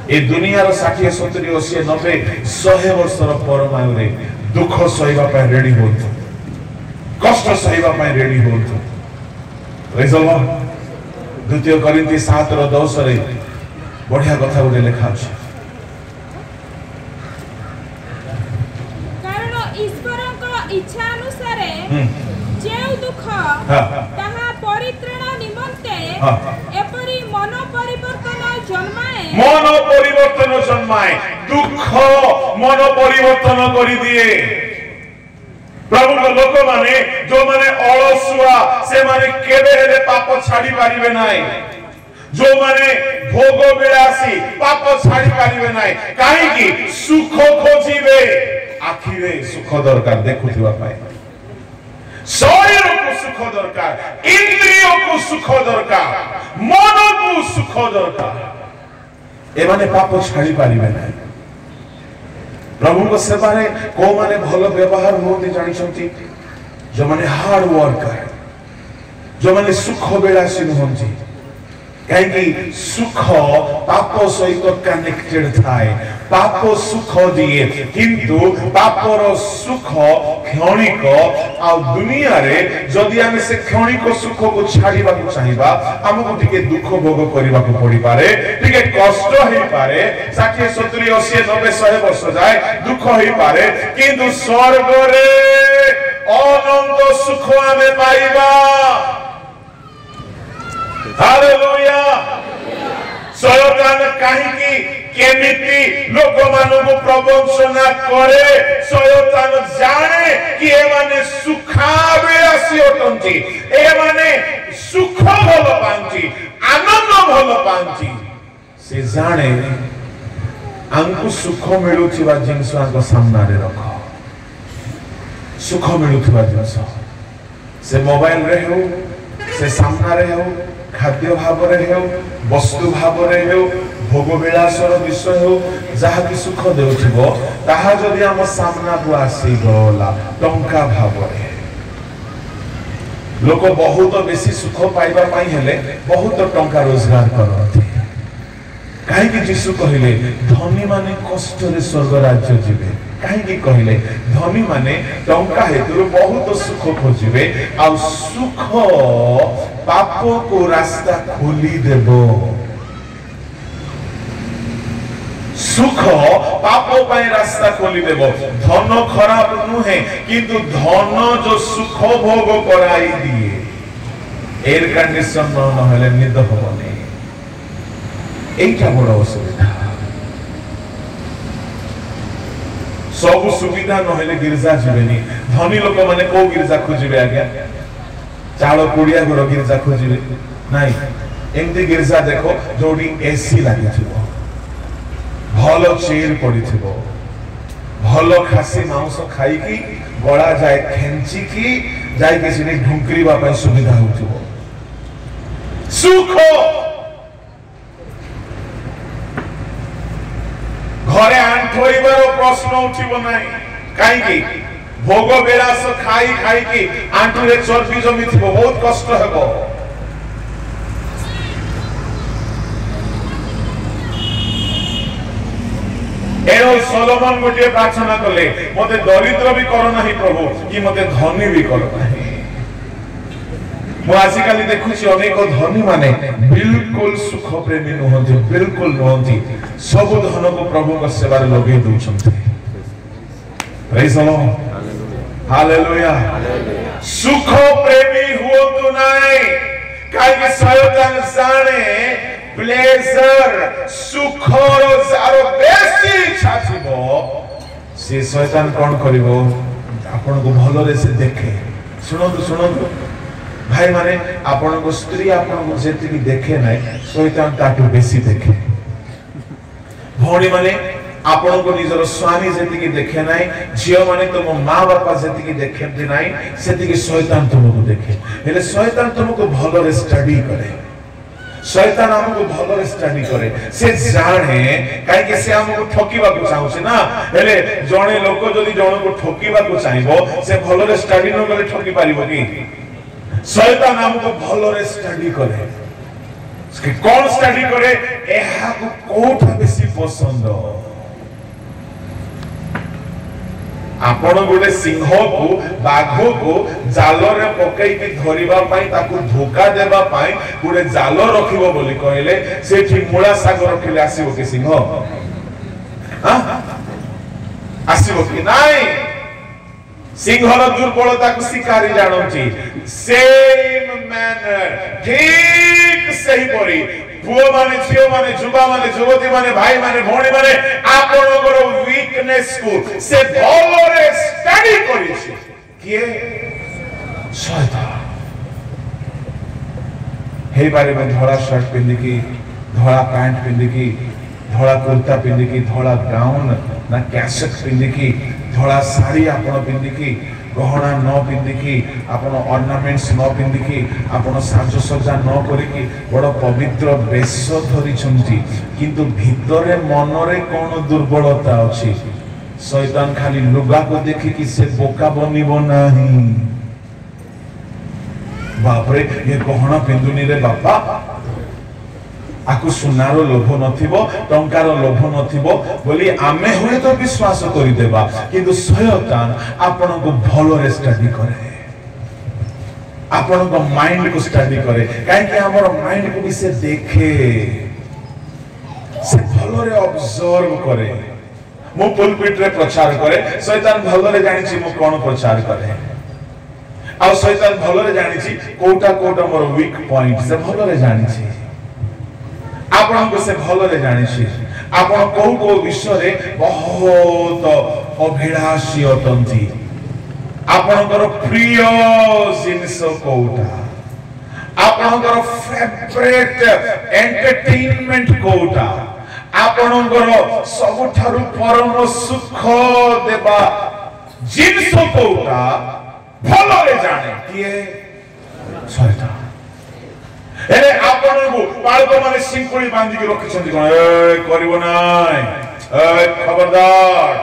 ए दुनिया 60 70 80 90 100 वर्षर परमायु रे दुख सहिबा पय रेडी होत कष्ट सहिबा पय रेडी होत प्रेज द लॉर्ड द्वितीय कोरिन्थी 7:10 रे बढ़िया कथा गुटे लिखा अछि कारण ईश्वर को इच्छा अनुसार जे दुख ताहा परित्राण निमंते एपरि मन परिवर्तन जन्माए दुख मन परिवर्तन करि दिए प्रभु को लोक माने जो माने अलसुआ से माने केबे हेले पाप छाड़ी पारिबे नाही जो माने भोग विलासी पाप छाड़ी पारिबे नाही काहे कि सुख खोजिबे आखिरे सुख दरकार देखुथिबा पाए शरीर को सुख दरकार इंद्रियों को सुख दरकार मन को सुख दरकार ए माने पाप छाड़ी पारिबे नाही प्रभु को सेवा रे को माने भलो व्यवहार होते जानि छंती जो माने हार्ड वर्कर जो माने सुख बेलासी होंती काहे कि सुख पाप सहित कनेक्टेड थाए पाप सुख दिए किंतु पापर सुख क्षणिक आ दुनिया रे जदि हम से क्षणिक सुख को छाड़ीबा को चाहिबा हमको टिके दुख भोग करबा को पड़ी पारे टिके कष्ट होई पारे 60 70 80 90 100 वर्ष जाए दुख होई पारे किंतु स्वर्ग रे अनंत सुख हमें पाइबा हालेलुया शैतान काहे की केमिति लोक मानव प्रवंचना करे शैतान जाने कि ए माने सुखावे आसी होतंती ए माने सुख भल पांती आनंद भल पांती से जाने आंकु सुख मिलुथिबा जिंस आंको सामना रे रख सुख मिलुथिबा जिंस से मोबाइल रे हो से सामना रे हो खाद्य भाव रे हो वस्तु भाव रे हो भोग विलासर विषय हो जहा कि सुख देउथिबो ताहा जदि हम सामना को आसी गला टंका भाव रे लोक बहुत बेसी सुख पाइबा पई हेले बहुत टंका रोजगार करथि काहे कि यीशु कहिले धनी माने कष्ट रे स्वर्ग राज्य जिवे काहे कि कहिले धनी माने टंका हेतु बहुत सुख खोजिबे आ सुख पाप को रास्ता खोली देबो सुख पाप पय रास्ता खोली देबो धन खराब नुहे किंतु धन जो सुख भोग कराई दिए एयर कंडीशन न हले निद होबनी एटा बड़ असुविधा सब सुविधा न हले गिरजा जिवेनी धनी लोक माने को गिरजा खोजिबे आज्ञा चालो कुड़िया घर गिरजा खोजिबे नाही एमती गिरजा देखो जोडी एसी लागि थिबो भलो चेयर पड़ी थिबो भलो खासी मांस खाई की गळा जाय खेंची की जाय के सिने ढुंकरी बापा सुविधा होथिबो सुख घरे आंठोइबार प्रश्न उठिबो नाही काई की भोग विलास खाई खाई की आंठू रे चर्बी जमी थिबो बहुत कष्ट हेबो एरो सोलोमन गोटे प्रार्थना कले मते दरिद्र भी करो नाही प्रभु कि मते धनी भी करो नाही मु आजिकाली देखुछि अनेक धनी माने बिल्कुल सुख प्रेमी नहंती बिल्कुल नहंती सब धन को प्रभु को सेवा रे लगे दउछंती प्रेज द लॉर्ड हालेलुया सुख प्रेमी हुओ नाही काहे कि शैतान जाने प्लेजर सुख रो बेसी इच्छा थिबो से शैतान कोन करिवो आपन को भलो रे से देखे सुनंतु भाई माने आपन को स्त्री आपन को जेति की देखे नै शैतान ताटू बेसी देखे भौणी माने आपन को निजर स्वामी जेति की देखे नै जियो माने तुम मां बापा जेति की देखे नै सेति की शैतान तुमको देखे हेले शैतान तुमको भलो रे स्टडी करे शैतान हमको भलो रे स्टडी करे से जाने काहे कि से हमको ठकीबा को चाहउछ ना हेले जणे लोक जदी जण को ठकीबा को चाहिबो से भलो रे स्टडी न करे ठकी पारिबो की शैतान हमको भलो रे स्टडी करे कौन स्टडी करे एहाकु कोठा बेसी पसंद आपण गोटे सिंह को बाघ को जाल रे पकई की धरिबा पई ताकु धोखा देबा पई गोटे जाल रखिबो बोली कहले सेठी मूला साग रखिले आसीबो कि सिंह आसीबो कि नाही सिंहर दुर्बलता को शिकारी जानछि सेम मैनर ठीक सही परी पुओ माने झियो माने जुबा माने युवती माने भाई माने भौणी माने आपनकर वीकनेस को से भलरे स्टडी करिछि किए शैतान हे बारे में धोला शर्ट पिंदी की धोला पैंट पिंदी की धोला कुर्ता पिंदी की धोला गाउन ना कैसेट पिंदी की धोला साड़ी आपण पिंदी की गहना न पिंदी की आपण ऑर्नामेंट्स न पिंदी की आपण साजसज्जा न करी की बड़ पवित्र वेश धरी छंती किंतु भितरे मनरे कोन दुर्बलता अछि शैतान खाली लुगा को देखि कि से बोका बनिबो नाही बाप रे ये गहना पिंदुनी रे बापा आकु सुनार लोभ नथिबो टंकार लोभ नथिबो बोली आमे हुए तो विश्वास करि देबा किंतु शैतान आपन को भलो रे स्टडी करे आपन को माइंड को स्टडी करे काहे कि हमर माइंड को भी से देखे से भलो रे ऑब्जर्व करे मो पुलपिट रे प्रचार करे शैतान भलो रे जानि छी मो कोन प्रचार करे आ शैतान भलो रे जानि छी कोटा कोटा मोर वीक पॉइंट से भलो रे जानि छी आपण को से भलो रे जानि छी आपण को विषय रे बहुत अभिलाषी अटंती आपणकर प्रिय जिनिस कोटा आपणकर फेवरेट एंटरटेनमेंट कोटा आपणकर सबठारु परम सुख देबा जिनिस कोटा भलो रे जाने किए शैतान एरे आपण को बाळको माने सिंकुली बांधी के रखि छथि कोन ए करिवो नाय ए खबरदार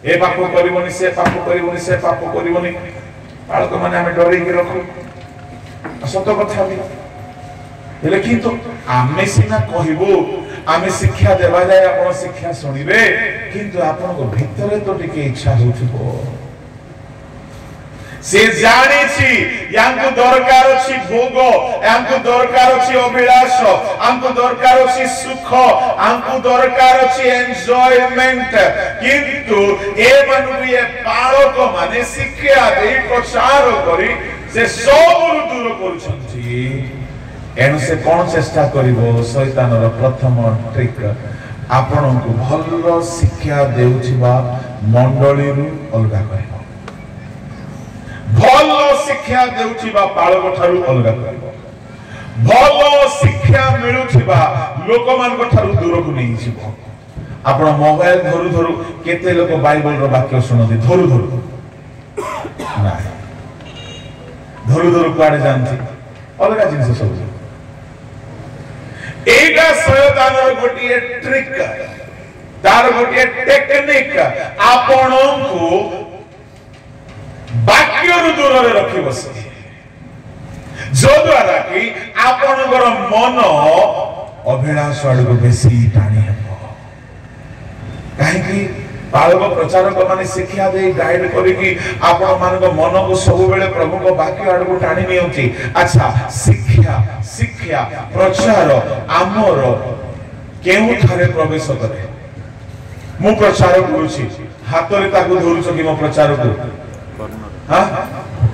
ए पाप करिवोनी से पाप करिवोनी से पाप करिवोनी बाळको माने हमें डरै के रखु सत कथा भी हेले किंतु आमे सिना कहिबो आमे शिक्षा देबा जाय आपण शिक्षा सुनिबे किंतु आपण को भितरे तो टिके इच्छा होथिबो से जानी छी यांको दरकार अछि भोग यांको दरकार अछि अभिलाष यांको दरकार अछि सुख यांको दरकार अछि एन्जॉयमेंट किंतु ए मानुए पाळक माने शिक्षा दे प्रचार करी से सब दूर करूछंती एनु से कोन चेष्टा करिवो शैतानर प्रथम ट्रिक आपण को भलो शिक्षा देउथिबा मंडली रु अलगा करिवो भलो शिक्षा देउथिबा पाळक ठारू अलगा करिवो भलो शिक्षा मिलुथिबा लोक मान को ठारू दूर को नै जिवो आपण मोबाइल धरु धरु केते लोक बाइबल रो वाक्य सुनथि धरु धरु ना धरु धरु काडे जानथि अलगा जिंस सब एगा शैतानर गोटिए ट्रिक तार गोटिए टेक्निक आपण को वाक्य दूर रे रखी बसे जो द्वारा कि आपनकर मन अभिलाष आड़ को बेसी टाणी हेबो काहे कि बालक प्रचारक माने शिक्षा दे गाइड करी कि आपण मानक मन को सब बेले प्रभु को वाक्य आड़ को टाणी नियंती अच्छा शिक्षा शिक्षा प्रचार आमर केउ थारे प्रवेश करे मु प्रचार करूची हाथ रे ताकू धरुछ कि मो प्रचार को हां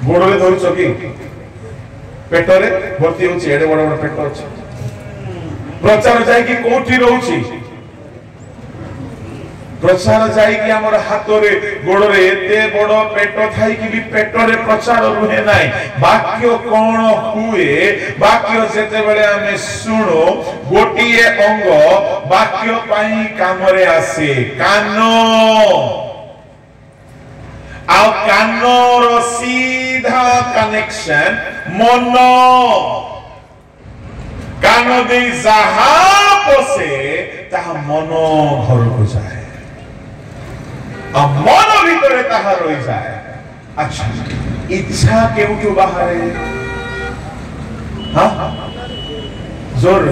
गोडले धरुछ कि पेटरे भर्ती होची एडे बड़ बड़ पेट अछि प्रचार जाय कि कोठी रहउची प्रचार जाय कि हमर हाथ रे गोड रे एते बड़ पेट थाई कि भी पेटरे प्रचार रुहे नाही वाक्य कोन हुए वाक्य जेते बेले हमें सुनो गोटिए अंग वाक्य पई काम रे आसे कानो आ कानोर सीधा कनेक्शन मन कान दे जहा पसे ताहा मन घर को जाए आ मन भीतर ताहा रही जाए अच्छा इच्छा केउठु बाहरे हां जोर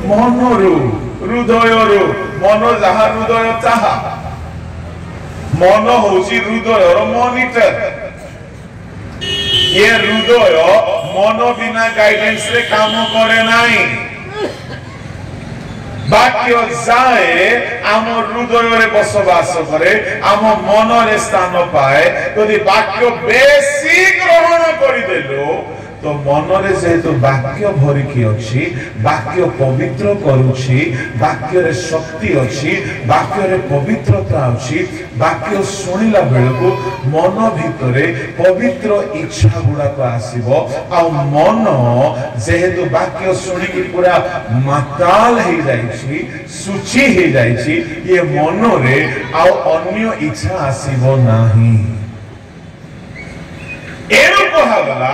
मनरु हृदयरु मन जहा हृदय चाहा मन होची हृदयर मॉनिटर ये हृदय मन बिना गाइडेंस रे काम करे नाही वाक्य जाए आम हृदय रे बसवास करे आम मन रे स्थान पाए यदि वाक्य बेसी ग्रहण करिदेलो तो मन रे जेहेतु वाक्य भरिकी अछि वाक्य पवित्र करूछि वाक्य रे शक्ति अछि वाक्य रे पवित्रता अछि वाक्य सुनिला बेलको मन भितरे पवित्र इच्छा गुडा को आसीबो आ मन जेहेतु वाक्य सुनि कि पूरा माताल हे जाइछि सुचि हे जाइछि ये मन रे आ अन्य इच्छा आसीबो नाही एरो कहला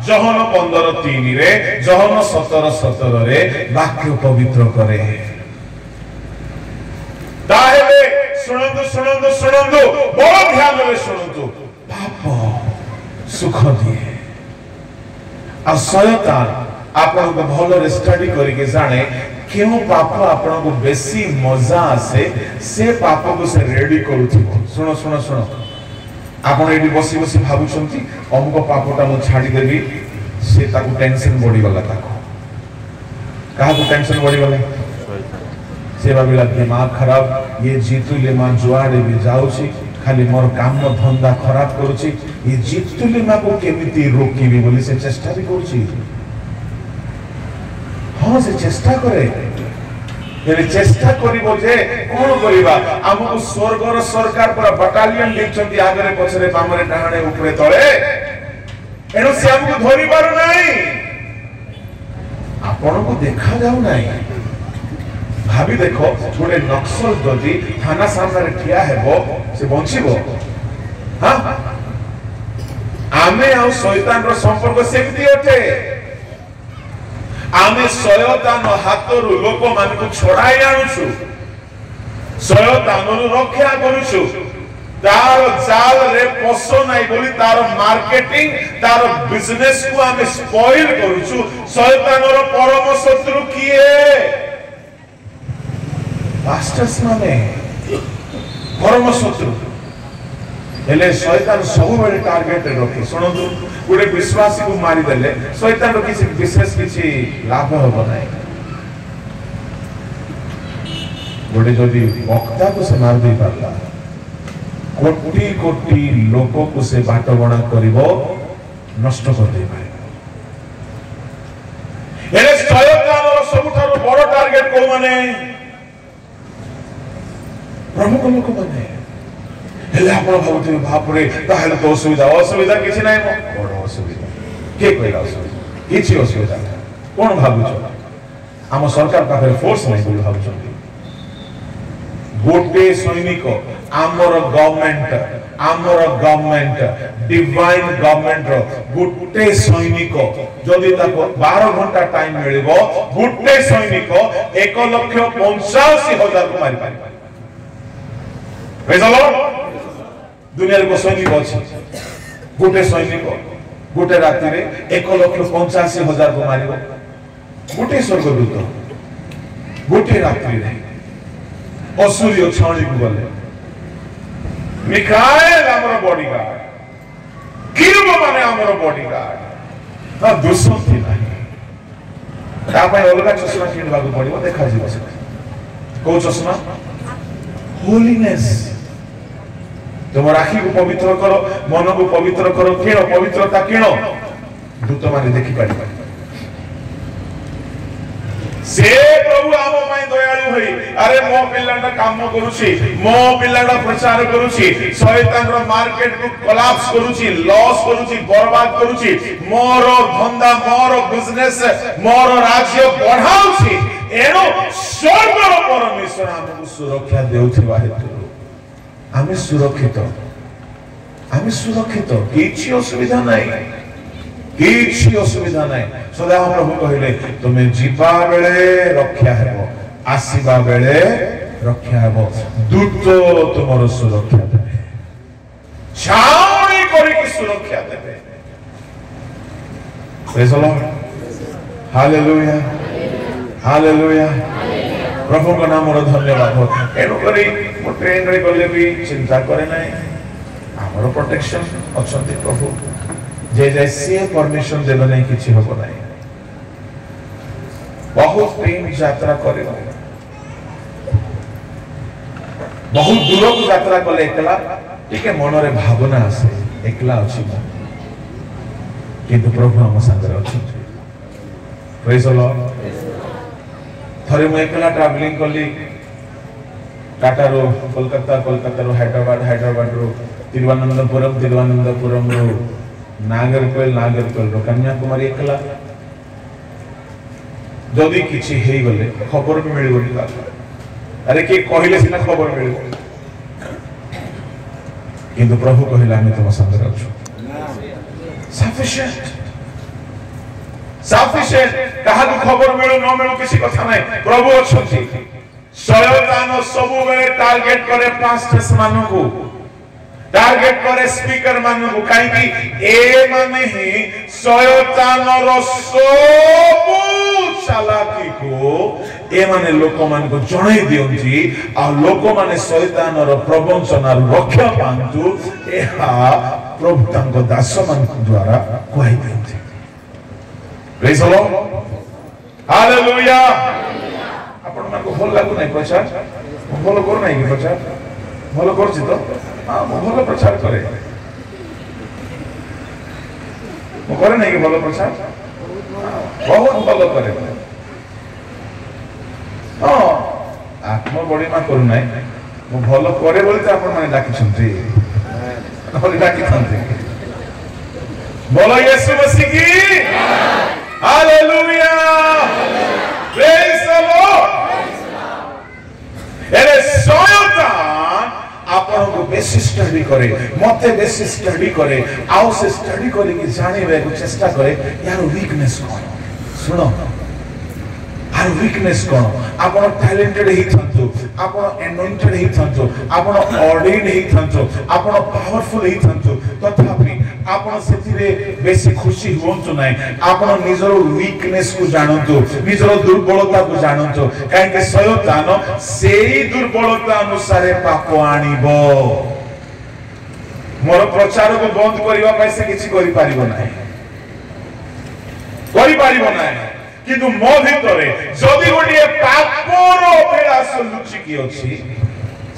जहन 15:3 रे जहन 17:17 रे वाक्य पवित्र करे ताहेले सुनंदु बड़ ध्यान रे सुनंदु पाप सुख दिए आ शयतान आपन को भलो रे स्टडी करिके जाने केउ पाप आपन को बेसी मजा आसे से पाप को से रेडी करूथिबो सुनो आपण एडी बसी बसी भाबुछंती अमुक पापटा मु छाडी देबी से ताकू टेंशन बॉडी वाला ताको काहा को टेंशन बॉडी वाला से भाबिला दिमाग खराब ये जीतुले मा जुआडे भी जाउछी खाली मोर काम न धंधा खराब करूची ये जीतुले मा को केमिति रोकीबी बोली से चेष्टा भी करूची हां से चेष्टा करे ये चेष्टा करिबो जे कोन करिबा हमकु स्वर्गर सरकार पूरा बटालियन देखछंती आगरे पछरे बामरे डाहणे ऊपरे तळे एनो से हमकु धरि पारु नाही आपण को देखा जाऊ नाही भाबी देखो थोड़े नक्सल जदी थाना सामने रे ठिया हेबो से बंचिबो हां आमे आ शैतान रो संपर्क सेमती ओठे आमे शयतान हातरु लोक मान को छड़ाई आनुछु शयतान रो रक्षा करूछु तार जाल रे पसो नाही बोली तार मार्केटिंग तार बिजनेस को आमे स्पॉइल करूछु शयतान रो परम शत्रु किए मास्टर्स माने परम शत्रु हेले शैतान सब बेले टार्गेट रखे सुनंदु गोटे विश्वासी को मारी देले शैतान रो किसी विशेष किसी लाभ हो नाही गोटे जदी वक्ता को से मार दे पारला कोटी कोटी लोक को से बाटबणा करिवो नष्ट कर दे पारे हेले शैतान रो सबठारो बड़ टार्गेट को माने प्रमुख लोक माने हेले आपण भाबुते बाप रे ताहेले तो असुविधा किछि नाही मो बड़ असुविधा के कहला असुविधा किछि असुविधा कोन भाबुछ हम सरकार पाखरे फोर्स नाही बोल भाबुछंती गोटे सैनिक आमर गवर्नमेंट डिवाइन गवर्नमेंट रो गोटे सैनिक जदि ताको 12 घंटा टाइम मिलिबो गोटे सैनिक 1,85,000 को मारि पारि प्रेज द लॉर्ड दुनिया को सैनिक अछि गोटे सैनिक गोटे राति रे 1,85,000 को मारिबो गोटे स्वर्गदूत गोटे रात्रि रे असुरिय छाणी को गले मिखाएल हमर बॉडीगार्ड किरब माने हमर बॉडीगार्ड ना दुश्मन नाही ता पय अलगा चश्मा किनबा को पड़िबो देखा जिवो से को चश्मा होलीनेस तुम राखी को पवित्र करो मन को पवित्र करो केनो पवित्रता केनो दूत माने देखि पारि से प्रभु आम माय दयालु होई अरे मो पिल्लाटा काम करूची मो पिल्लाटा प्रचार करूची शैतान रो मार्केट को कोलैप्स करूची लॉस करूची बर्बाद करूची मोर धंधा मोर बिजनेस मोर राज्य बढ़ाउची एनो स्वर्ग रो परमेश्वर हमको सुरक्षा देउथिबा हेतु आमे सुरक्षित किछि असुविधा नाही सदा हम प्रभु कहले तुमे जीवा बेले रक्षा हेबो आसीबा बेले रक्षा हेबो दूत तुमरो सुरक्षा देबे छाउणी करी की सुरक्षा देबे praise the lord hallelujah hallelujah प्रभु को नाम रो धन्यवाद हो एनु करी मो ट्रेन रे गले भी चिंता करे नाही हमरो प्रोटेक्शन अछंती प्रभु जे जैसे परमिशन देबे नहीं किछि होबो नाही बहुत ट्रेन यात्रा करे बहुत दूर को यात्रा कले एकला टिके मन रे भावना आसे एकला अछि किंतु प्रभु हम संग अछि प्रेज द लॉर्ड थरे मैं एकला ट्रैवलिंग कली टाटा रो कोलकाता कोलकाता रो हैदराबाद रो तिरुवनंतपुरम रो नागरकोइल रो कन्याकुमारी एकला जदि किछि हेई गले खबर भी मिल गली अरे के कहिले सिना खबर मिल किंतु प्रभु कहिला हम तुम संग रहछु सफिशिएंट कहा खबर मिलू न मिलू किसी कथा नहीं प्रभु अछंती शयतान सब बेले टारगेट करे पास्टर्स मानु को टारगेट करे स्पीकर मानु को काई कि ए माने ही शयतान रो सब चालाकी को ए माने लोक मान को जणाई दियंती आ लोक माने शयतान रो प्रवंचना रक्षा पांतु एहा प्रभु तांको दास मान द्वारा कहै दियंती प्रेज द लॉर्ड हालेलुया आपण मन को भल लागु नै प्रचार भल कर नै कि प्रचार भल करछि तो हां मो भल प्रचार करे मो करे नै कि भल प्रचार बहुत भल करे हां आत्मा बडी मा करू नै मो भल करे बोली त आपण माने डाकी छथि बोली डाकी छथि बोलो यीशु मसीह की हालेलुया प्रेज द लॉर्ड एरे शयतान आपण को बेसी स्टडी करे मते बेसी स्टडी करे आउ से स्टडी करे कि जानिबे को चेष्टा करे यार वीकनेस कोन सुनो आर वीकनेस कोन आपण टैलेंटेड ही थंतु आपण एनॉइंटेड ही थंतु आपण ऑर्डिनेड ही थंतु आपण पावरफुल ही थंतु तथापि आपण सेतिरे बेसी खुशी होंतु नै आपण निजर वीकनेस को जानंतु निजर दुर्बलता को जानंतु काहे के शयतान सेही दुर्बलता अनुसार पाप आनिबो मोर प्रचार को बंद करिवा पैसे किछि करि पारिबो नै करि पारिबो नै किंतु मो भितरे जदि गोटे पापर अभिलाष लुचि की अछि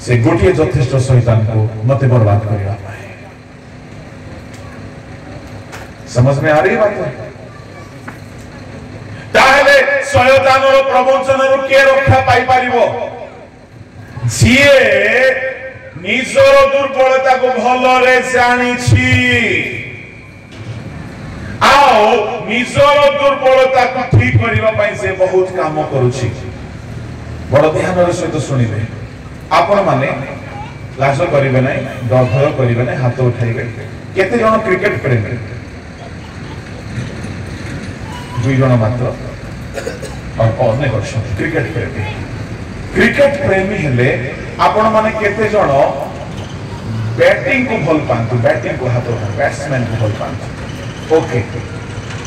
से गोटे यथेष्ट शैतान को मते बर्बाद करिवा पाए समझ में आ रही बात ताहले शयतान रो प्रवंचन रो के रक्षा पाई परिबो जिए निजर दुर्बलता को भलरे जानि छी आओ निजर दुर्बलता को ठीक करिवा पई से बहुत काम करूची बड़ ध्यान रे सहित सुनिबे आपण माने लाज करिवे नै डर करिवे नै हाथ उठाइबे केते जण क्रिकेट प्रेमी दुई जण मात्र और अनेक अछन क्रिकेट प्रेमी हेले आपण माने केते जण बैटिंग को भल पांतु बैटिंग को हाथ बैट्समैन को भल पांतु ओके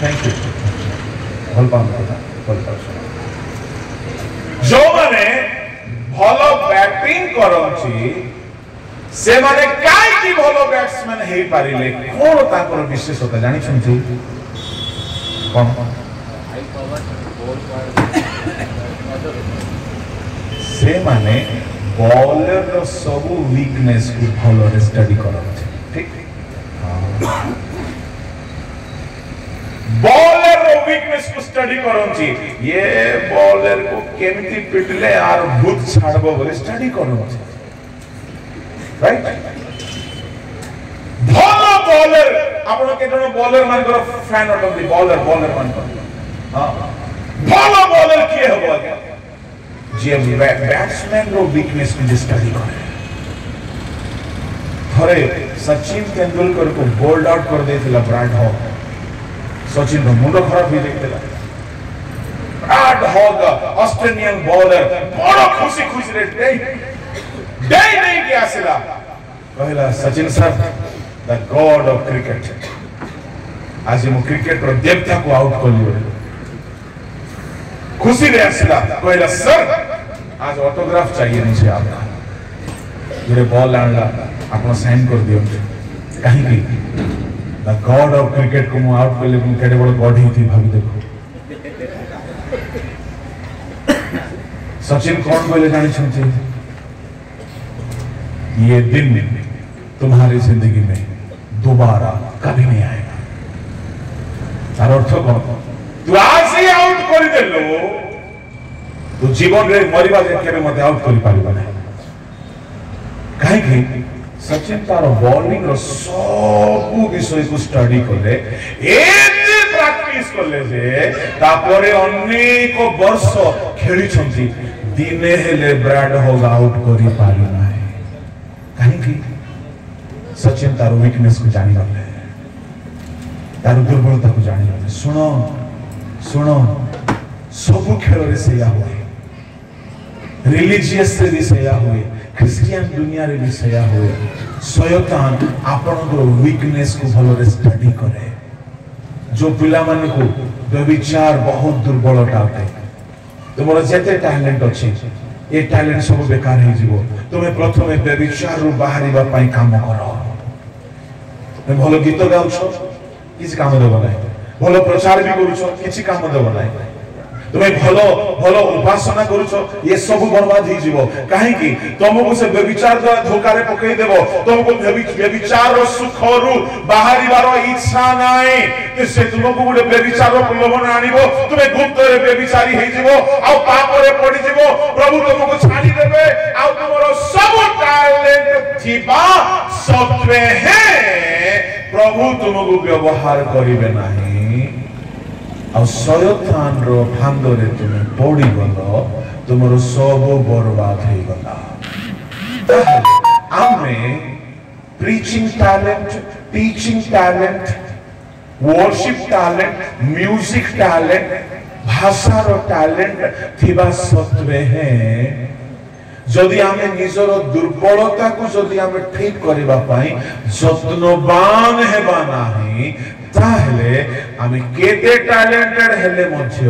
थैंक यू भल पांतु जो माने भलो बैटिंग करछि से माने काई की भलो बैट्समैन हेई पारिले कोन ताकर विशेषता जानि छथि कोन से माने बॉलर रो सब वीकनेस को भलो रे स्टडी करछि ठीक बॉलर रो वीकनेस को स्टडी करछि ये बॉलर को केमिति पिटले आर भूत छाड़बो बोले स्टडी करछि राइट भलो बॉलर आपण के जण बॉलर मान को फैन अटंदी बॉलर मान को हां भलो बॉलर के हबो आगे जे बैट्समैन रो वीकनेस को स्टडी करे थरे सचिन तेंदुलकर को बोल्ड आउट कर देथिला ब्राड हॉक सचिन रो मुंड खराब हो गेला ब्राड हॉक ऑस्ट्रेलियन बॉलर बड़ा खुशी रे डे नहीं के आसिला कहला Sachin sir the God of cricket आज मु क्रिकेट रो देवता को आउट करलियो खुशी रे आसला कहला सर आज ऑटोग्राफ चाहिए मुझे आपका मेरे बॉल आनला आपन साइन कर दियो कहीं की द गॉड ऑफ क्रिकेट को मु आउट करले मु केडे बड़ गॉड ही थी भाभी देखो सचिन कौन बोले जानी छंती ये दिन तुम्हारी जिंदगी में दोबारा कभी नहीं आएगा तार अर्थ कौन तू आज ही आउट कर देलो तू जीवन रे मरिबा जे केबे मते आउट करि पारिबा नै काहे कि सचिन तार बॉलिंग रो सब विषय को स्टडी करले एते प्रैक्टिस करले जे तापरे अनेक वर्ष खेली छंती दिने हेले ब्राड होग आउट करि पारि नै काहे कि सचिन तार वीकनेस को जानि गले तार दुर्बलता को जानि गले सुनो सुनो सब खेल रे सेया हुए रिलीजियस रे भी सेया हुए क्रिश्चियन दुनिया रे भी सेया हुए शैतान आपन को वीकनेस को भलो रे स्टडी करे जो पिला माने को व्यभिचार बहुत दुर्बल टाटे तुमर जेते टैलेंट अछि ए टैलेंट सब बेकार हे जीवो तुमे प्रथमे व्यभिचार रु बाहरिबा पई काम करो तुमे भलो गीत गाउछो किछि काम देबो नै भलो प्रचार भी करूछो किछि काम देबो नै तुम्हें भलो भलो उपासना करूछो ये सब बर्बाद ही जीवो काहे कि तुमको से व्यभिचार द्वारा धोखा रे पकई देबो तुमको व्यभिचार रो सुख रु बाहरिबार इच्छा नाइ कि से तुमको गुडे व्यभिचार रो प्रलोभन आनिबो तुम्हें गुप्त रे व्यभिचारी हे जीवो आ पाप रे पड़ी जीवो प्रभु तुमको छाडी देबे आ तुमरो सब टैलेंट थिबा सत्वे है प्रभु तुमको व्यवहार करिवे नाही आ शैतान रो फांदरे तुम पड़ी गलो तुमरो सब बर्बाद हे गला आमे preaching talent teaching talent worship talent music talent भाषा रो टैलेंट थिबा सत्वे है जदि आमे निजर दुर्बलता को जदि आमे ठीक करबा पई यत्नवान हेबा नाही ताहले आमे केते टैलेंटेड हेले मध्य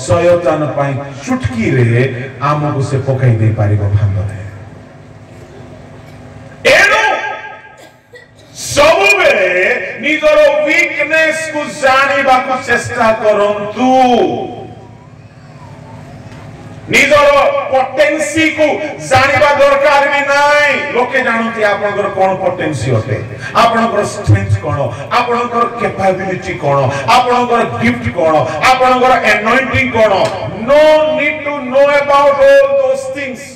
शैतान पई चुटकी रे आमको से पकाई दे पारिबो भांगरे एनो सबुबे निजर वीकनेस को जानिबा को चेष्टा करंतु निजर पोटेंसी को जानिबा दरकार भी नाही लोके जानती आपनकर कोन पोटेंसी होते आपनकर स्ट्रेंथ कोन आपनकर कैपेबिलिटी कोन आपनकर गिफ्ट कोन आपनकर एनॉइंटिंग कोन no need to know about all those things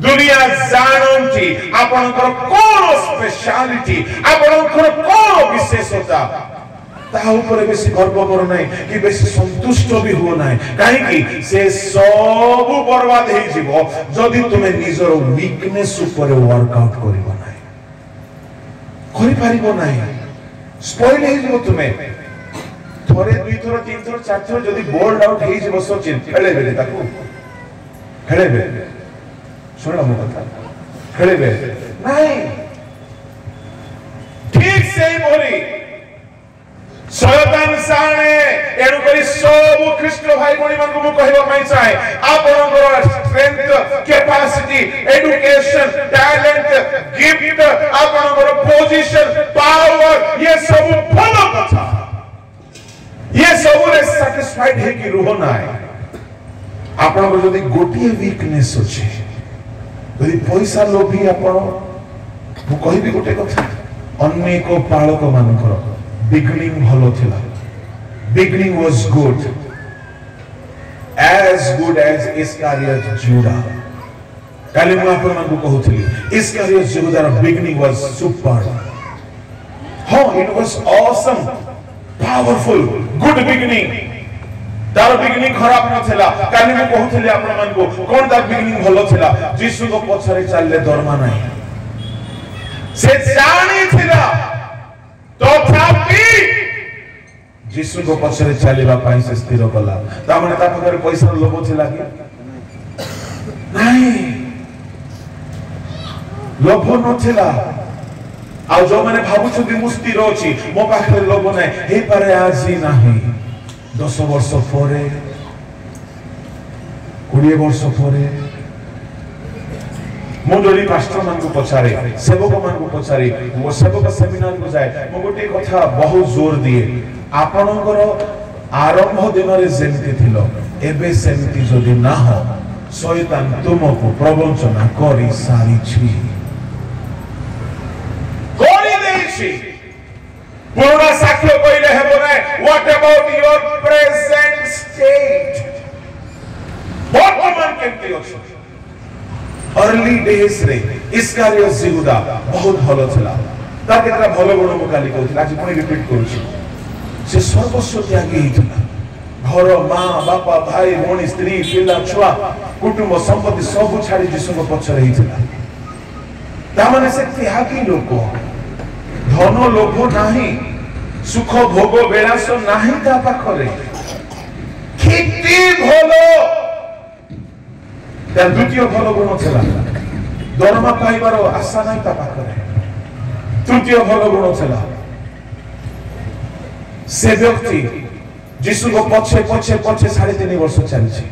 दुनिया जानती आपनकर कोन स्पेशलिटी आपनकर कोन विशेषता ताहा ऊपर बेसी गर्व करो नाही कि बेसी संतुष्ट भी हो नाही काहे कि से सब बर्बाद हे जीवो जदि तुमे निजर वीकनेस ऊपर वर्कआउट करिवो नाही करि पारिबो नाही स्पॉइल हे जीवो तुमे थोरे दुई थोर तीन थोर चार थोर जदि बोल्ड आउट हे जीवो सचिन खेले बेले ताकू खेले बेले सुनो मो कथा खेले बेले नाही ठीक से बोली शैतान साने एनु करी सब ख्रीष्ट भाई बणी मन को मु कहबा पई चाहे आपनकर strength capacity education talent gift आपनकर पोजीशन पावर ये सब भलो कथा ये सब रे सैटिस्फाइड हे कि रुह नाय आपनकर जदी गोटिए वीकनेस अछि जदी पैसा लोभी आपण मु कहबी गोटे कथा अनेक पालक मानकर beginning bhalo thila beginning was good as Iscariot Judah kali mu apna man ko kahuthili Iscariot Judah ର beginning was super it was awesome powerful good beginning तार beginning खराब न थिला kali mu kahuthili apna man ko kon तार beginning bhalo thila जीशु को पछरे चालले दरमा नाही से जानी थिला तथापि जीशु को पछरे चलीबा पई से स्थिर कला ता माने ता पकर पैसा लोभ थिला कि नाही लोभ नथिला आ जो माने भाबु छु कि मुस्ती रोची मो पाखरे लोभ नै हे पारे आज ही नाही 10 वर्ष परे 20 वर्ष पर मुझे पास्टर मान को पचारे सेवक मान को पचारे वो सेवक सेमिनार को जाए मु गोटे कथा बहुत जोर दिए आपणकर आरंभ दिन रे जेमती थिलो एबे सेमती जदि ना हो शैतान तुमको प्रवंचना करी सारी छी करी देछि पुराना साक्ष्य कइले हेबो नै what about your present state वर्तमान केमती अछि अर्ली डेज रे इस्कारियोत यहूदा बहुत भलो थिला ता केतरा भलो गुण मु काली कहउथिला आज पुनी रिपीट करूछि से सर्वस्व त्यागी हिथिला घर मां बापा भाई भोनी स्त्री पिला छुआ कुटुंब संपत्ति सब छाड़ी जीसु को पछरे हिथिला ता माने से त्यागी लोक धन लोभ नाही सुख भोग बेलास नाही ता पाखरे किति भलो ता द्वितीय भलो गुण छला दरमा पाइबार आशा नाही ता पाखरे तृतीय भलो गुण छला से व्यक्ति जीसु को पछे पछे पछे 3.5 वर्ष चलछि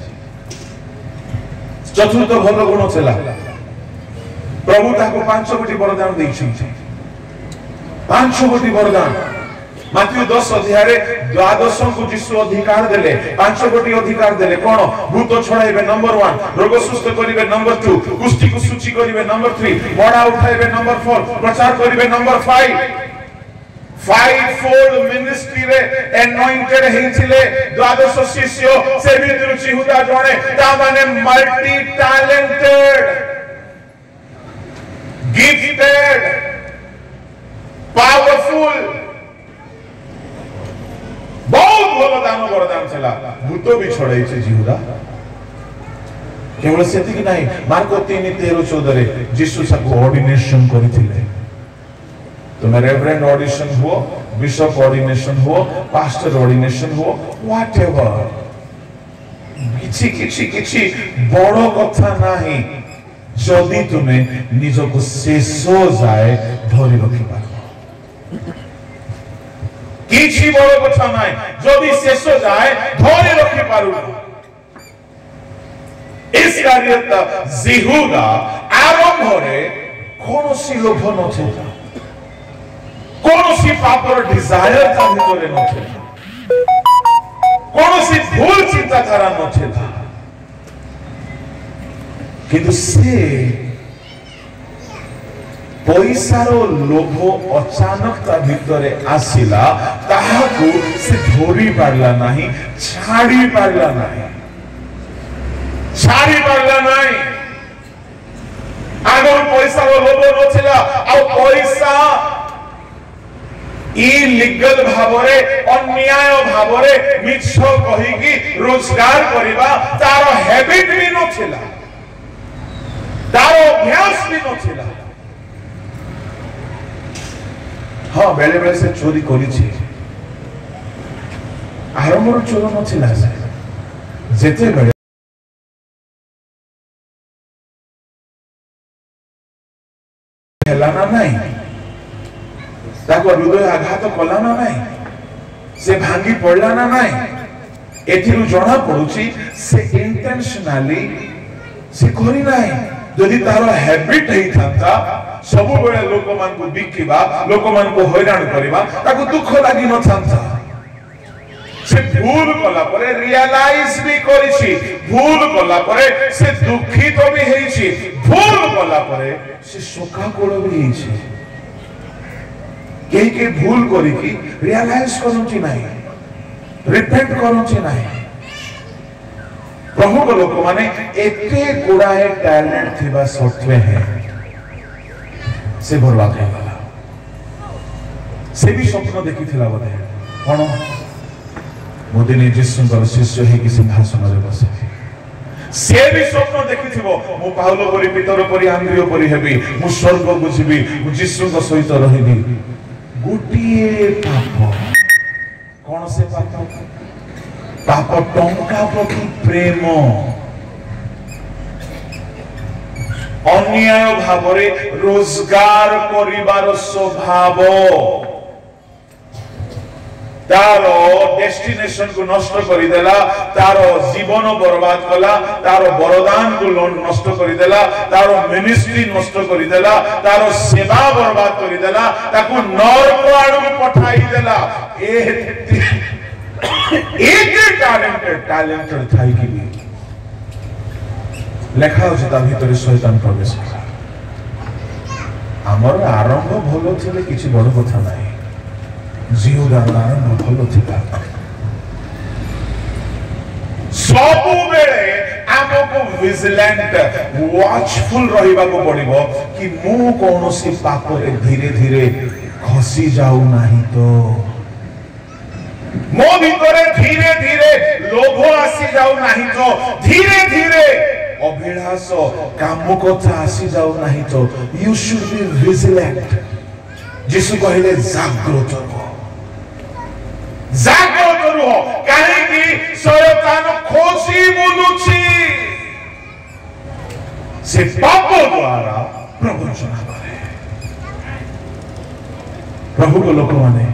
चतुर्थ भलो गुण छला प्रभु ताको 5 कोटी वरदान दैछि 5 कोटी वरदान माथ्यू 10 अध्याय रे द्वादश को जीसु अधिकार देले 5 कोटी अधिकार देले कोन भूत छड़ाइबे नंबर 1 रोग सुस्थ करिवे नंबर 2 कुष्ठी को सूची करिवे नंबर 3 बड़ा उठाइबे नंबर 4 प्रचार करिवे नंबर 5 5-fold मिनिस्ट्री रे एनॉइंटेड हेथिले द्वादश शिष्य से भी यहूदा जणे ता माने मल्टी टैलेंटेड गिफ्टेड पावरफुल बहुत भलो दान वरदान छला भूत भी छड़ाई छे यहूदा केवल सेति कि नाही मार्को 3:13-14 रे यीशु सबको ऑर्डिनेशन करिथिले तुम्हें रेवरेंड ऑर्डिनेशन हो बिशप ऑर्डिनेशन हो पास्टर ऑर्डिनेशन हो व्हाटएवर किछि किछि किछि बड़ो कथा नाही जदि तुम्हें निजको शेषो जाए धरि रखिबा किछि बड़ो कथा नाही जदि शेषो जाए धरि रखि पारु इस्कारियोत यहूदा आरंभ रे कोनोसी लोभ नथिला कोनोसी पापर डिजायर ता भितरे नथिला कोनोसी भूल चिंताधारा नथिला किंतु से पैसार लोभ अचानक ता भितरे आसिला ताहाकू से धोरी पारला नाही छाड़ी पारला नाही आगर पैसार लोभ नथिला आ पैसा इलीगल भावरे अन्याय भावरे मिछ कहि कि रोजगार करिबा तार हैबिट भी नथिला तार अभ्यास भी नथिला हां बेले बेले से चोरी करी छी आरंभर चोर नथिला से जेते बेले हेलाना नहीं ताको हृदय आघात कला ना नहीं से भांगी पड़ला ना नहीं एथिरु जणा पडुची से इंटेंशनली से करी नाही जदि तार हैबिट हेई थांता सब बेले लोक मान को बिकिबा लोक मान को हैरान करबा ताको दुख लागि न थांता से भूल कला परे रियलाइज भी करिछि भूल कला परे से दुखित भी हेइछि भूल कला परे से शोकाकुल भी हेइछि केही के भूल करी कि रियलाइज करछि नाही रिपेंट करछि नाही प्रभु को लोक माने एते गुडाए टैलेंट थिबा सत्वे है से बर्बाद हो गला से भी स्वप्न देखिथिला बोले कोन मोदिनी जिसुंकर शिष्य हे कि सिंहासन रे बसे से भी स्वप्न देखिथिबो मु पाउलो परि पितर परि आंद्रियो परि हेबी मु स्वर्ग को जिबी मु जिसुंक सहित रहिबी गुटिए पाप कौन से पाप पाप टंका प्रति प्रेम अन्याय भावरे रोजगार करिबार स्वभाव तार डेस्टिनेशन को नष्ट करिदेला, तार जीवन बर्बाद कला, तार वरदान को नष्ट करिदेला, तार मिनिस्ट्री नष्ट करिदेला, तार सेवा बर्बाद करिदेला, ताकू नरक आड़ू पठाई देला। टैलेंटेड थाई कि भी लेखा होछि ता भितर शैतान प्रवेश कला। हमर आरंभ भलो थिले किछि बड़ कथा नाही, जीवदान आरंभ भलो थिला। सबु बेले हमको विजिलेंट वॉचफुल रहिबा को पड़िबो कि मु कोनोसी पाप रे धीरे धीरे खसी जाऊ नाही तो, मो भितरे धीरे धीरे लोभ आसी जाऊ नाही तो, धीरे धीरे अभिलाष काम कथा आसी जाऊ नाही तो। You should be vigilant. यीशु कहले जागृत रहो, जागृत रहो, काहे कि शैतान खोजी बुलुछि, से पाप द्वारा प्रवंचना करे। प्रभु को लोक माने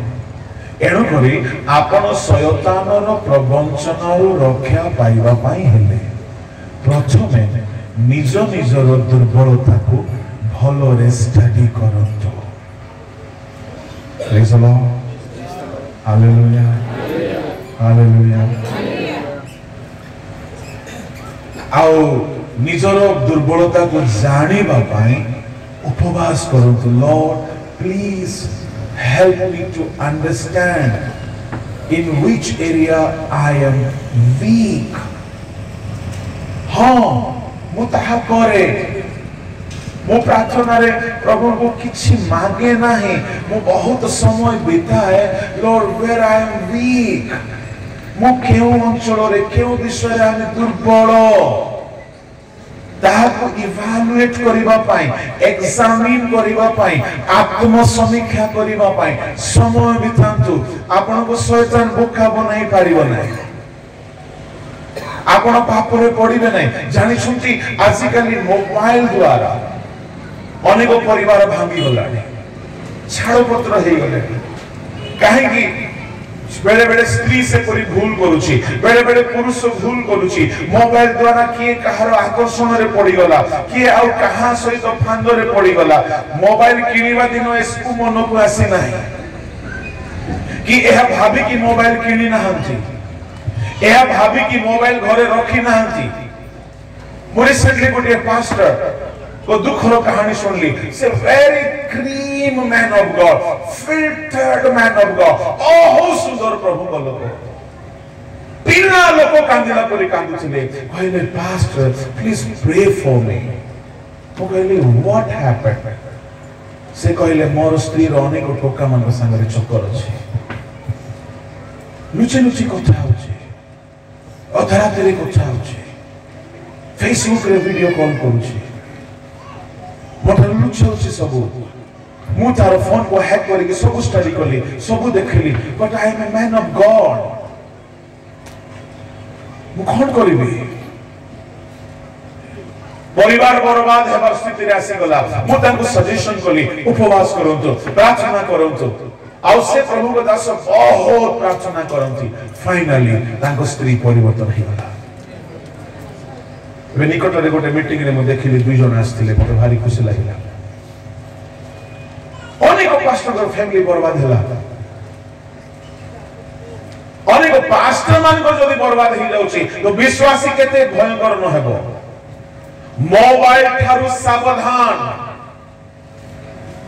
एणु करी आपण शैतानर प्रवंचनारु रक्षा पाइबा पाई हेले प्रथमे निज निजर दुर्बलता को भलरे स्टडी करंतु। Praise the lord, hallelujah, hallelujah. आओ निजर दुर्बलता को जानिबा पाई उपवास करंतु। Lord please help me to understand in which area I am weak. हाँ मु ताहा करे, मु प्रार्थना रे प्रभु को किछि मांगे नाही, मु बहुत समय बिताए Lord where I am weak, मु केउ अंचल रे केउ विषय रे आमे दुर्बल ताहाको इवालुएट करिबा पाई, एग्जामिन करिबा पाई, आत्म समीक्षा करिबा पाई समय बितांतु। आपण को शैतान बोका बनाई पारिबो नाही, आपण पाप रे पड़िबे नाही। जानि छुंती आजिकली मोबाइल द्वारा अनेक परिवार भांगी गलानी, छाड़पत्र हे गले। काहे कि बेले बेले स्त्री से कोई भूल करूची, बेले बेले पुरुष भूल करूची। मोबाइल द्वारा किए कहार आकर्षण रे पड़ी गला, किए आउ कहा सहित फांद रे पड़ी गला। मोबाइल किनिबा दिन एसकु मन को आसी नाही कि एहा भाभी की मोबाइल किनी नाहंती, एहा भाभी की मोबाइल घरे रखी नाहंती। मु रिसेंटली गोटे पास्टर को दुखर कहानी सुनली। से very cream man of God, filtered man of God, ओहो सुंदर प्रभु को लोक पिला लोक कांदिला परी कांदुथिले। कहले pastor please pray for me. मु कहले व्हाट हैपेंड? से कहले मोर स्त्री रो अनेक टोका मन संग रे चक्कर अछि, लुचि लुचि कथा होछि, अधरात्रि कथा होछि, फेसबुक रे वीडियो कॉल करूछि, मोटर लुचि होछि सब। मु तार फोन को हैक करके सब स्टडी करली, सब देखली, but I am a man of God. मु कोन करिबी? परिवार बर्बाद हेबार स्थिति रे आसी गला। मु तांको सजेशन कली उपवास करंतु, प्रार्थना करंतु। आउ से प्रभु को दास बहुत प्रार्थना करंती। फाइनली तांको स्त्री परिवर्तन हे गला। वे निकट रे गोटे मीटिंग रे मु देखिली दुई जन आस्थिले, मते भारी खुशी लागिला। अनेक पास्टर को फैमिली बर्बाद होला, अनेक पास्टर मान को जदी बर्बाद हि जाउची तो विश्वासी केते भयंकर न हेबो। मोबाइल थारु सावधान,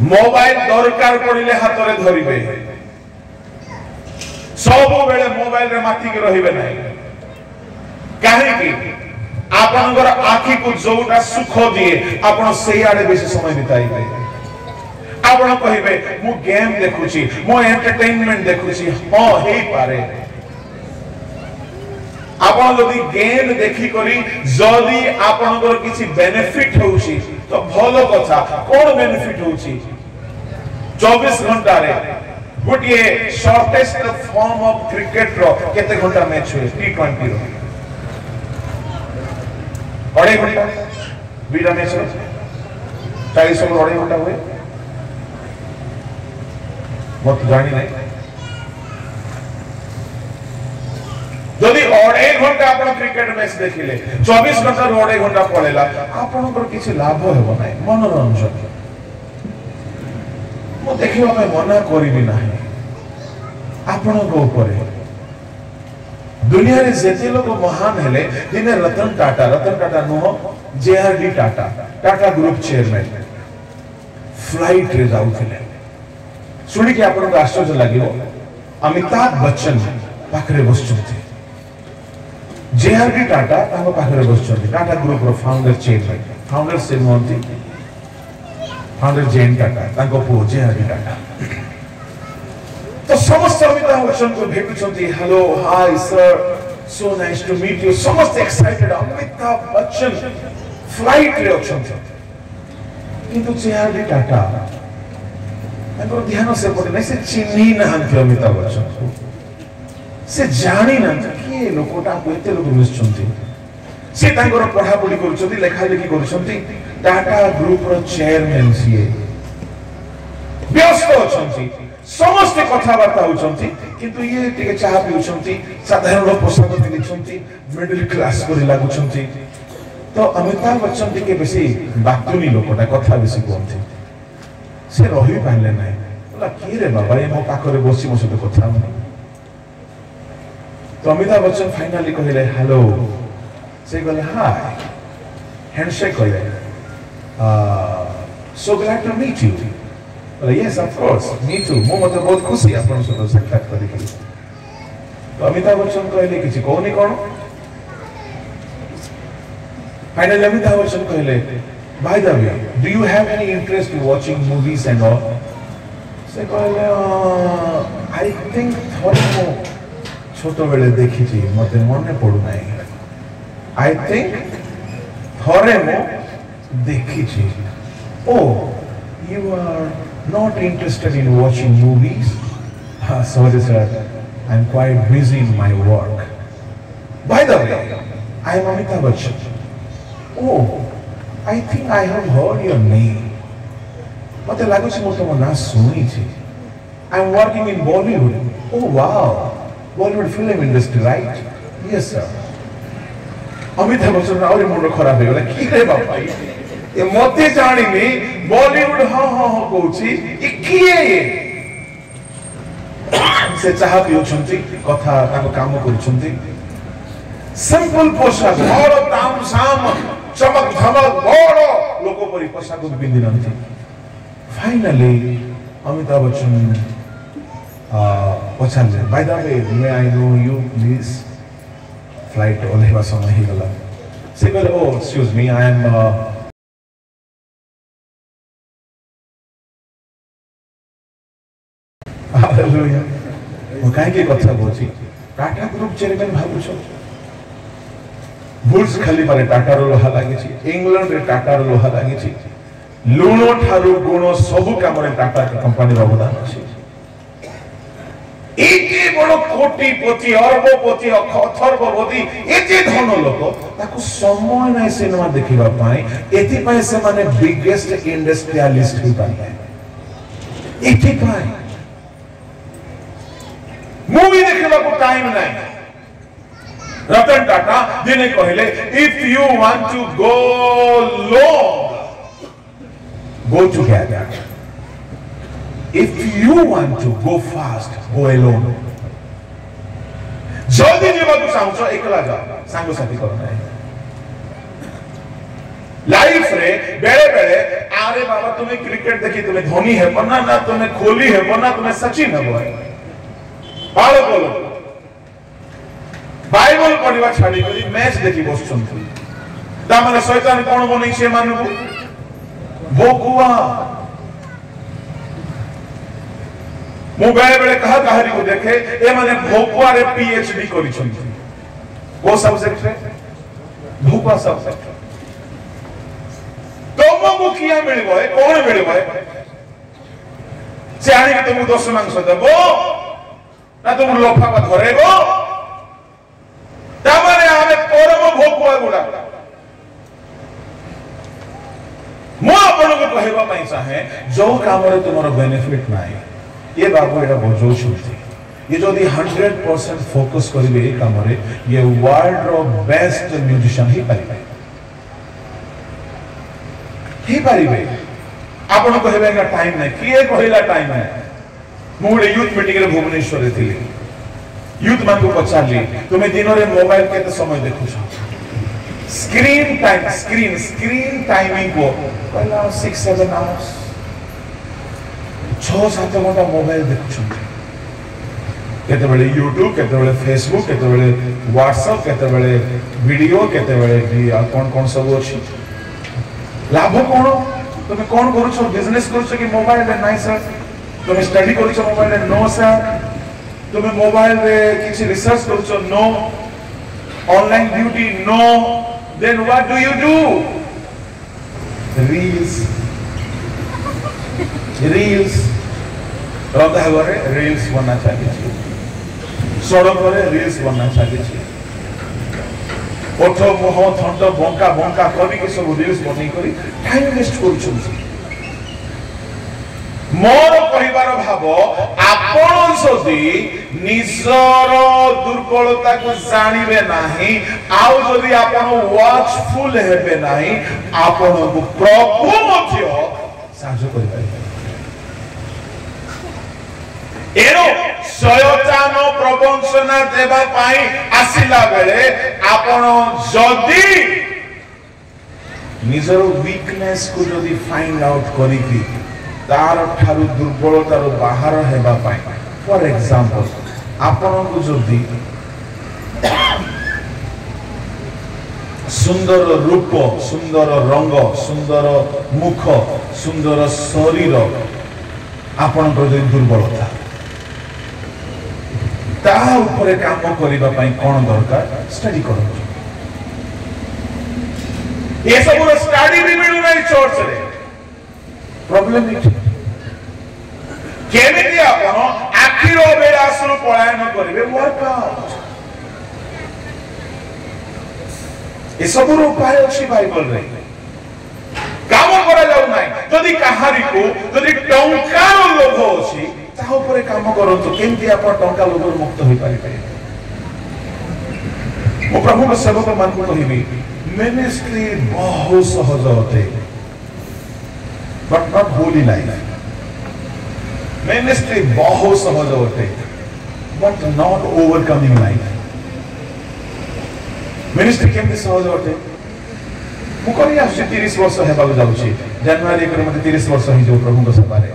मोबाइल दरकार पड़िले हाथ रे धरिबे, सब बेले मोबाइल रे माथि के रहिबे नाही। काहे कि आपनकर आखि को जोटा सुख दिए आपण सेही आडे बेसी समय बिताइबे। आपण कहिबे मु गेम देखुची, मु एंटरटेनमेंट देखुची, हां हेई पारे। आपण जदी गेम देखि करी जदी आपनकर किछि बेनिफिट होउची तो भलो कथा। कोन बेनिफिट होउची? 24 घंटा रे गोटे शॉर्टेस्ट फॉर्म ऑफ क्रिकेट रो केते घंटा मैच हुए? T20 रो 2.5 घंटा बीरा मैच रो 40 ओवर 2.5 घंटा हुए। मत जानी नहीं अढ़ाई घंटा आप क्रिकेट मैच देखिले 24 घंटा अढ़ाई घंटा पड़ेगा आपनकर किसी लाभ हेबो नै मनोरंजन मो देखिबा में मना करिबि नाही आपनको ऊपर दुनिया रे जेते लोग महान हेले दिने रतन टाटा नुह JRD Tata group chairman flight रे जाउथिले सुनी कि आपनको आश्चर्य लागियो अमिताभ बच्चन पाखरे बसचंती जेआरडी टाटा ताको पाखरे बसचंती टाटा ग्रुप रो फाउंडर चेयरमैन फाउंडर से मोंती फाउंडर जैन टाटा ताको पो जेआरडी टाटा तो समस्त अमिताभ बच्चन को भेटुचंती hello hi sir so nice to meet you समस्त एक्साइटेड अमिताभ बच्चन फ्लाइट रे अछंती किंतु जेआरडी टाटा ताको ध्यान से पड़े नहीं से चिन्ही नहंती अमिताभ बच्चन से जानी ना कि लोकोटा कोते लोक मिसचंती से तांकर पढ़ा पढ़ी करूचंती लेखा लेखी करूचंती टाटा ग्रुप रो चेयरमैन सीए व्यस्त अछंती समस्त कथाबार्ता होचंती किंतु ये टिके चाह पिउचंती साधारण पोशाक पिउचंती मिडिल क्लास करी लागुचंती तो अमिताभ बच्चन टिके बेसी बातुनी लोकटा कथा बेसी कोंती से रही पाइले नै बोला की रे बाबा ये मो पाखरे बसी मो सते कथा नै तो अमिताभ बच्चन फाइनली कहले हेलो से कहले हाय हैंडशेक कहले so glad to meet you yes of course me too मो मते बहुत खुशी आपन सतो साक्षात करी के तो अमिताभ बच्चन कहले किछि कोनी कोन फाइनली अमिताभ बच्चन कहले by the way do you have any interest in watching movies and all से कहले I think थोड़ी मो छोटो बेले देखि छी मते मने पडु नै I think थोड़े मो देखि छी oh you are not interested in watching movies? Sorry sir, I'm quite busy in my work. By the way, I am Amitabh Bachchan. Oh, I think I have heard your name. Mate laguchi mo tomo na suni chi. I'm working in Bollywood. Oh wow, Bollywood film industry, right? Yes sir. Amitabh Bachchan auri mundo kharab he gala ki re baba ये मते जानी नहीं बॉलीवुड हाँ हाँ हाँ कोची इक्किए ये से चाह पिउछंती कथा ताको काम करूछंती सिंपल पोशाक बड़ ताम साम चमक धमक बड़ लोको परि पोशाक पिंदिनंती फाइनली अमिताभ बच्चन पछाले by the way may I know you please flight ओलेवा समय ही गला से कहले oh excuse me I am hallelujah वो काहे के कथा बोची टाटा ग्रुप चेयरमैन भाबुछ बुल्स खाली माने टाटा रो लोहा लागी छी इंग्लैंड रे टाटा रो लोहा लागी छी लुणो ठारू गुण सब काम रे टाटा के कंपनी रो अवदान अछि एते बड़ कोटिपति अरबपति अथर्वपति एते धन लोक ताकू समय नै सिनेमा देखिबा पाए एति पाए से माने बिगेस्ट इंडस्ट्रियलिस्ट ही पाए एति पाए मूवी देखने को टाइम नहीं रतन टाटा जिन्हें कहले if you want to go long go together if you want to go fast go alone जल्दी जीवा को चाहछ एकला जा सांग साथी करना है लाइफ रे बेले बेले अरे बाबा तुम्हें क्रिकेट देखी तुम्हें धोनी है बना ना तुम्हें कोहली है बना तुम्हें सचिन है बालो बोलो बाइबल पढ़िबा छाडी करी मैच देखि बसछंती ता माने शैतान कोन बनै छे मानबो भोकुआ मु बेले बेले कहा कहानी को देखे ए माने भोकुआ रे पीएचडी करि छंती को सब्जेक्ट रे भोकुआ सब्जेक्ट तमो मुखिया मिलबो है कोन मिलबो है से आनी के तुम 10 मांस देबो ना तुम लोफा का धरेगो तामाने आमे परम भोकुआ गुडा मो आपन को कहबा पई चाहे जो काम रे तुमरो बेनिफिट नाही ये बाबू एटा बोझो छुती ये जो 100% फोकस करेंगे ये काम रे ये वर्ल्ड रो बेस्ट म्यूजिशियन ही पारिबे आपण कहबे का टाइम नहीं किए कहला टाइम है मुडे यूथ मीटिंग रे भुवनेश्वर रे थिली यूथ मान को पचारली तुम्हें दिन रे मोबाइल केते समय देखु छ स्क्रीन टाइमिंग को कहला 6-7 आवर्स 6-7 घंटा मोबाइल देखु छ केते बेले यूट्यूब केते बेले फेसबुक केते बेले व्हाट्सएप केते बेले वीडियो केते बेले कौन सब अछि लाभ कोन तुम्हें कौन करू छ बिजनेस करू छ कि मोबाइल रे नहीं सर तुम्हें स्टडी करू छ मोबाइल रे नो सर तुम्हें मोबाइल रे किछि रिसर्च करू छ no online duty no then what do you do reels रंधा घरे रील्स बना चाहिए सड़क रे रील्स बना चाहिए ओठ मुह थंड बंका बंका करी के सब रील्स बनै करी टाइम वेस्ट करू छ मोर परिवार भाव आपण जदि निजर दुर्बलता को जानिबे नाही आउ जदि आपण वाचफुल हेबे नाही आपण को प्रभु मध्य साहाय्य करि पाइबे एरो शयतान प्रवंचना देबा पाई आसिला बेले आपण जदि निजर वीकनेस को जदि फाइंड आउट करी की तार ठारू दुर्बलतार बाहर हेबा पाई फॉर एग्जांपल आपण को जदि सुंदर रूप सुंदर रंग सुंदर मुख सुंदर शरीर आपण को जदि दुर्बलता ता ऊपर काम करिबा पाई कोन दरकार स्टडी करो ये सब स्टडी भी मिलु नहीं चर्च रे प्रॉब्लम इट केमिति आपण आखिरो बेलासरु पलायन करिवे वर्कआउट ये सब उपाय अछि बाइबल रे काम करा जाउ नाही जदि कहारी को जदि टंकार लोभ अछि ता ऊपर काम करतो केमति आपण टंका लोभ मुक्त होई पारिबे मो प्रभु को सेवक मान को कहिबी मिनिस्ट्री बहुत सहज होते but not holy life ministry बहुत सहज होते but not overcoming life ministry केमति सहज होते मु करी आसी 30 वर्ष हेबा जाउची जनवरी करे मते 30 वर्ष ही जो प्रभु को सेवा रे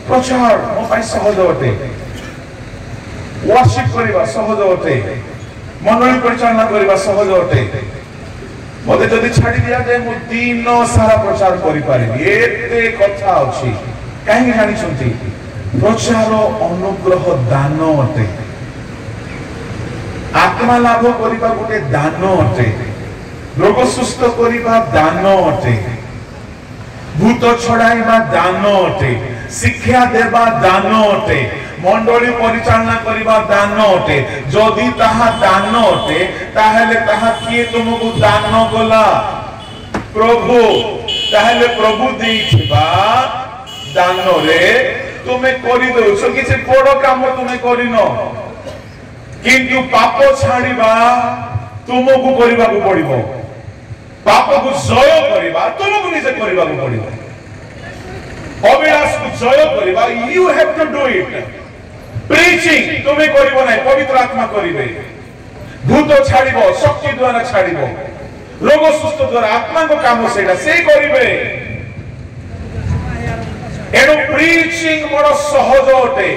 प्रचार मो पाई सहज होते वर्शिप करिबा सहज होते मंडली परिचालना करिबा सहज होते मते जदि छाडी दिया जाय मु दिन सारा प्रचार करि पारिबी एते कथा अछि काहे जानि छथि प्रचार अनुग्रह दान अटे आत्मा लाभ करिबा गोटे दान अटे लोक सुस्त करिबा दान अटे भूत छड़ाइबा दान अटे शिक्षा देबा दान अटे मंडली परिचालना करिबा दान अटे जदि ताहा दान अटे ताहेले ताहा किए तुमको दान गला प्रभु ताहेले प्रभु देइछबा दान रे तुमे करि दोछ किछि बड़ काम तुमे करिनो किंतु पाप छाड़ीबा तुमको करिबा को पड़िबो पाप को जय करिबा तुमको निजे करिबा को पड़िबो अविनाश को जय करिबा you have to do it preaching तुम्हें करिबो नै पवित्र आत्मा करिबे भूत छाड़िबो शक्ति द्वारा छाड़िबो रोग सुस्थ द्वारा आत्मा को काम सेटा से करिबे एनो प्रीचिंग बड़ सहज अटे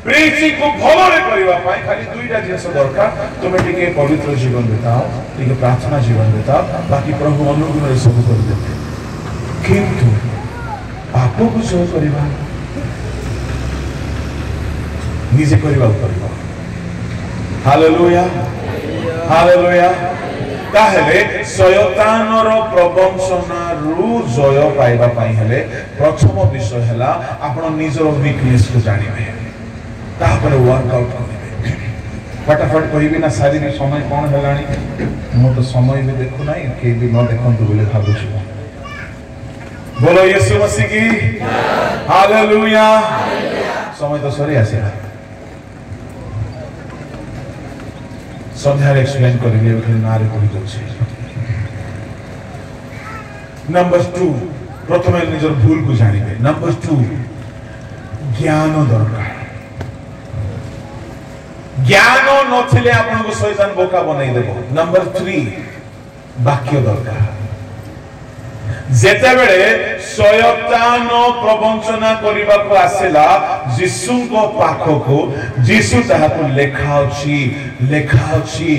प्रीचिंग को भलरे करिबा पाई खाली दुईटा जिंस दरकार तुमे टिके पवित्र जीवन बिताओ टिके प्रार्थना जीवन बिताओ बाकी प्रभु अनुग्रह रे सब कर देते किंतु पाप को जय करिबा निजे करिबा पड़िबो हालेलुया हालेलुया ताहेले शयतानर प्रवंचना रु जय पाइबा पाई हेले प्रथम विषय हला आपण निजर वीकनेस को जानिबे तापर वर्कआउट करिबे फटाफट कहिबी ना शारीरिक समय कोन हेलानी मो तो समय भी देखु नाही के भी न देखंतु बोले भाबु छी बोलो यीशु मसीह की हालेलुया समय तो सरी आसे ସନ୍ଧ୍ୟାରେ ଏକ୍ସପ୍ଲେନ୍ କରିବି ଏବେ ନାଁରେ କହିଦେଉଛି। ନମ୍ବର 2 ପ୍ରଥମେ ନିଜର ଭୁଲକୁ ଜାଣିବେ। ନମ୍ବର 2 ଜ୍ଞାନ ଦରକାର। ଜ୍ଞାନ ନଥିଲେ ଆପଣଙ୍କୁ ଶୈତାନ ବୋକା ବନେଇ ଦେବ। ନମ୍ବର 3 ବାକ୍ୟ ଦରକାର। ଯେତେବେଳେ ଶୟତାନ ପ୍ରବଞ୍ଚନା କରିବାକୁ ଆସିଲା ଯୀଶୁଙ୍କ ପାଖକୁ, ଯୀଶୁ ତାହାକୁ ଲେଖାଅଛି ଲେଖାଅଛି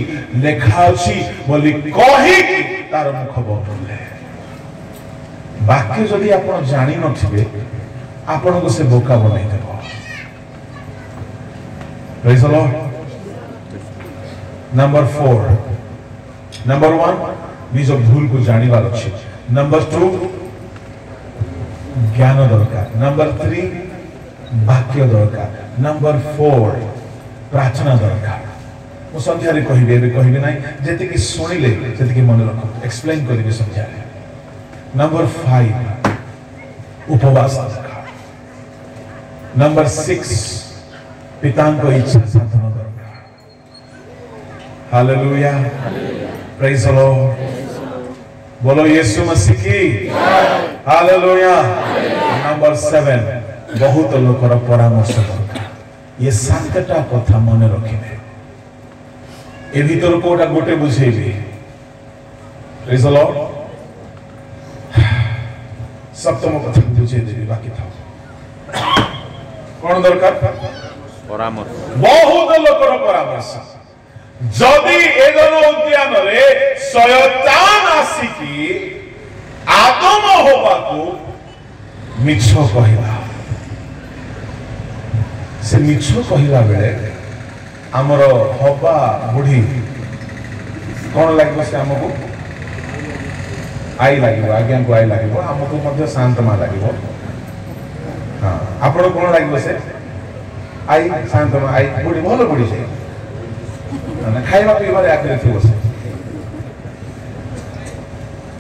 ଲେଖାଅଛି ବୋଲି କହିକି ତାର ମୁଖ ବଦଳିଲେ। ବାକ୍ୟ ଯଦି ଆପଣ ଜାଣିନଥିବେ ଆପଣଙ୍କୁ ସେ ବୋକା ବନେଇ ଦେବ। Praise the Lord. Number 4 Number 1 ନିଜ ଭୁଲକୁ ଜାଣିବାର ଅଛି। Number 2 ଜ୍ଞାନ ଦରକାର। Number 3 ବାକ୍ୟ ଦରକାର। Number 4 ପ୍ରାର୍ଥନା ଦରକାର। ମୁଁ ସନ୍ଧ୍ୟାରେ କହିବି, ଏବେ କହିବି ନାହିଁ। ଯେତିକି ଶୁଣିଲେ ସେତିକି ମନେ ରଖନ୍ତୁ, ଏକ୍ସପ୍ଲେନ୍ କରିବି ସନ୍ଧ୍ୟାରେ। Number 5 ଉପବାସ ଦରକାର। Number 6 ପିତାଙ୍କ ଇଚ୍ଛା ସାଧନ ଦରକାର। Hallelujah. Praise the Lord. बोलो यीशु मसीह की हालेलुया। Number 7 बहुत लोकर परामर्श दरकार। ये 7टा कथा मने रखिबे। ए भीतर कोटा गोटे बुझेबी। Praise the Lord. सप्तम कथा बुझे देबी, बाकी था कोन दरकार? परामर्श। बहुत लोकर परामर्श। जदि एदन उद्यान रे शयतान आसिकी आदम होबाकू मिछ कहिला, से मिछ कहिला बेले हमर हबा बुढ़ी कोन लागबो? से हमको आई लागबो, आज्ञा को आई लागबो, हमको मध्य शांत मा लागबो। हां, आपण कोन लागबो? से आई शांत मा, आई बुढ़ी भलो बुढ़ी से खाइबा पिबारे आगे थी बसे।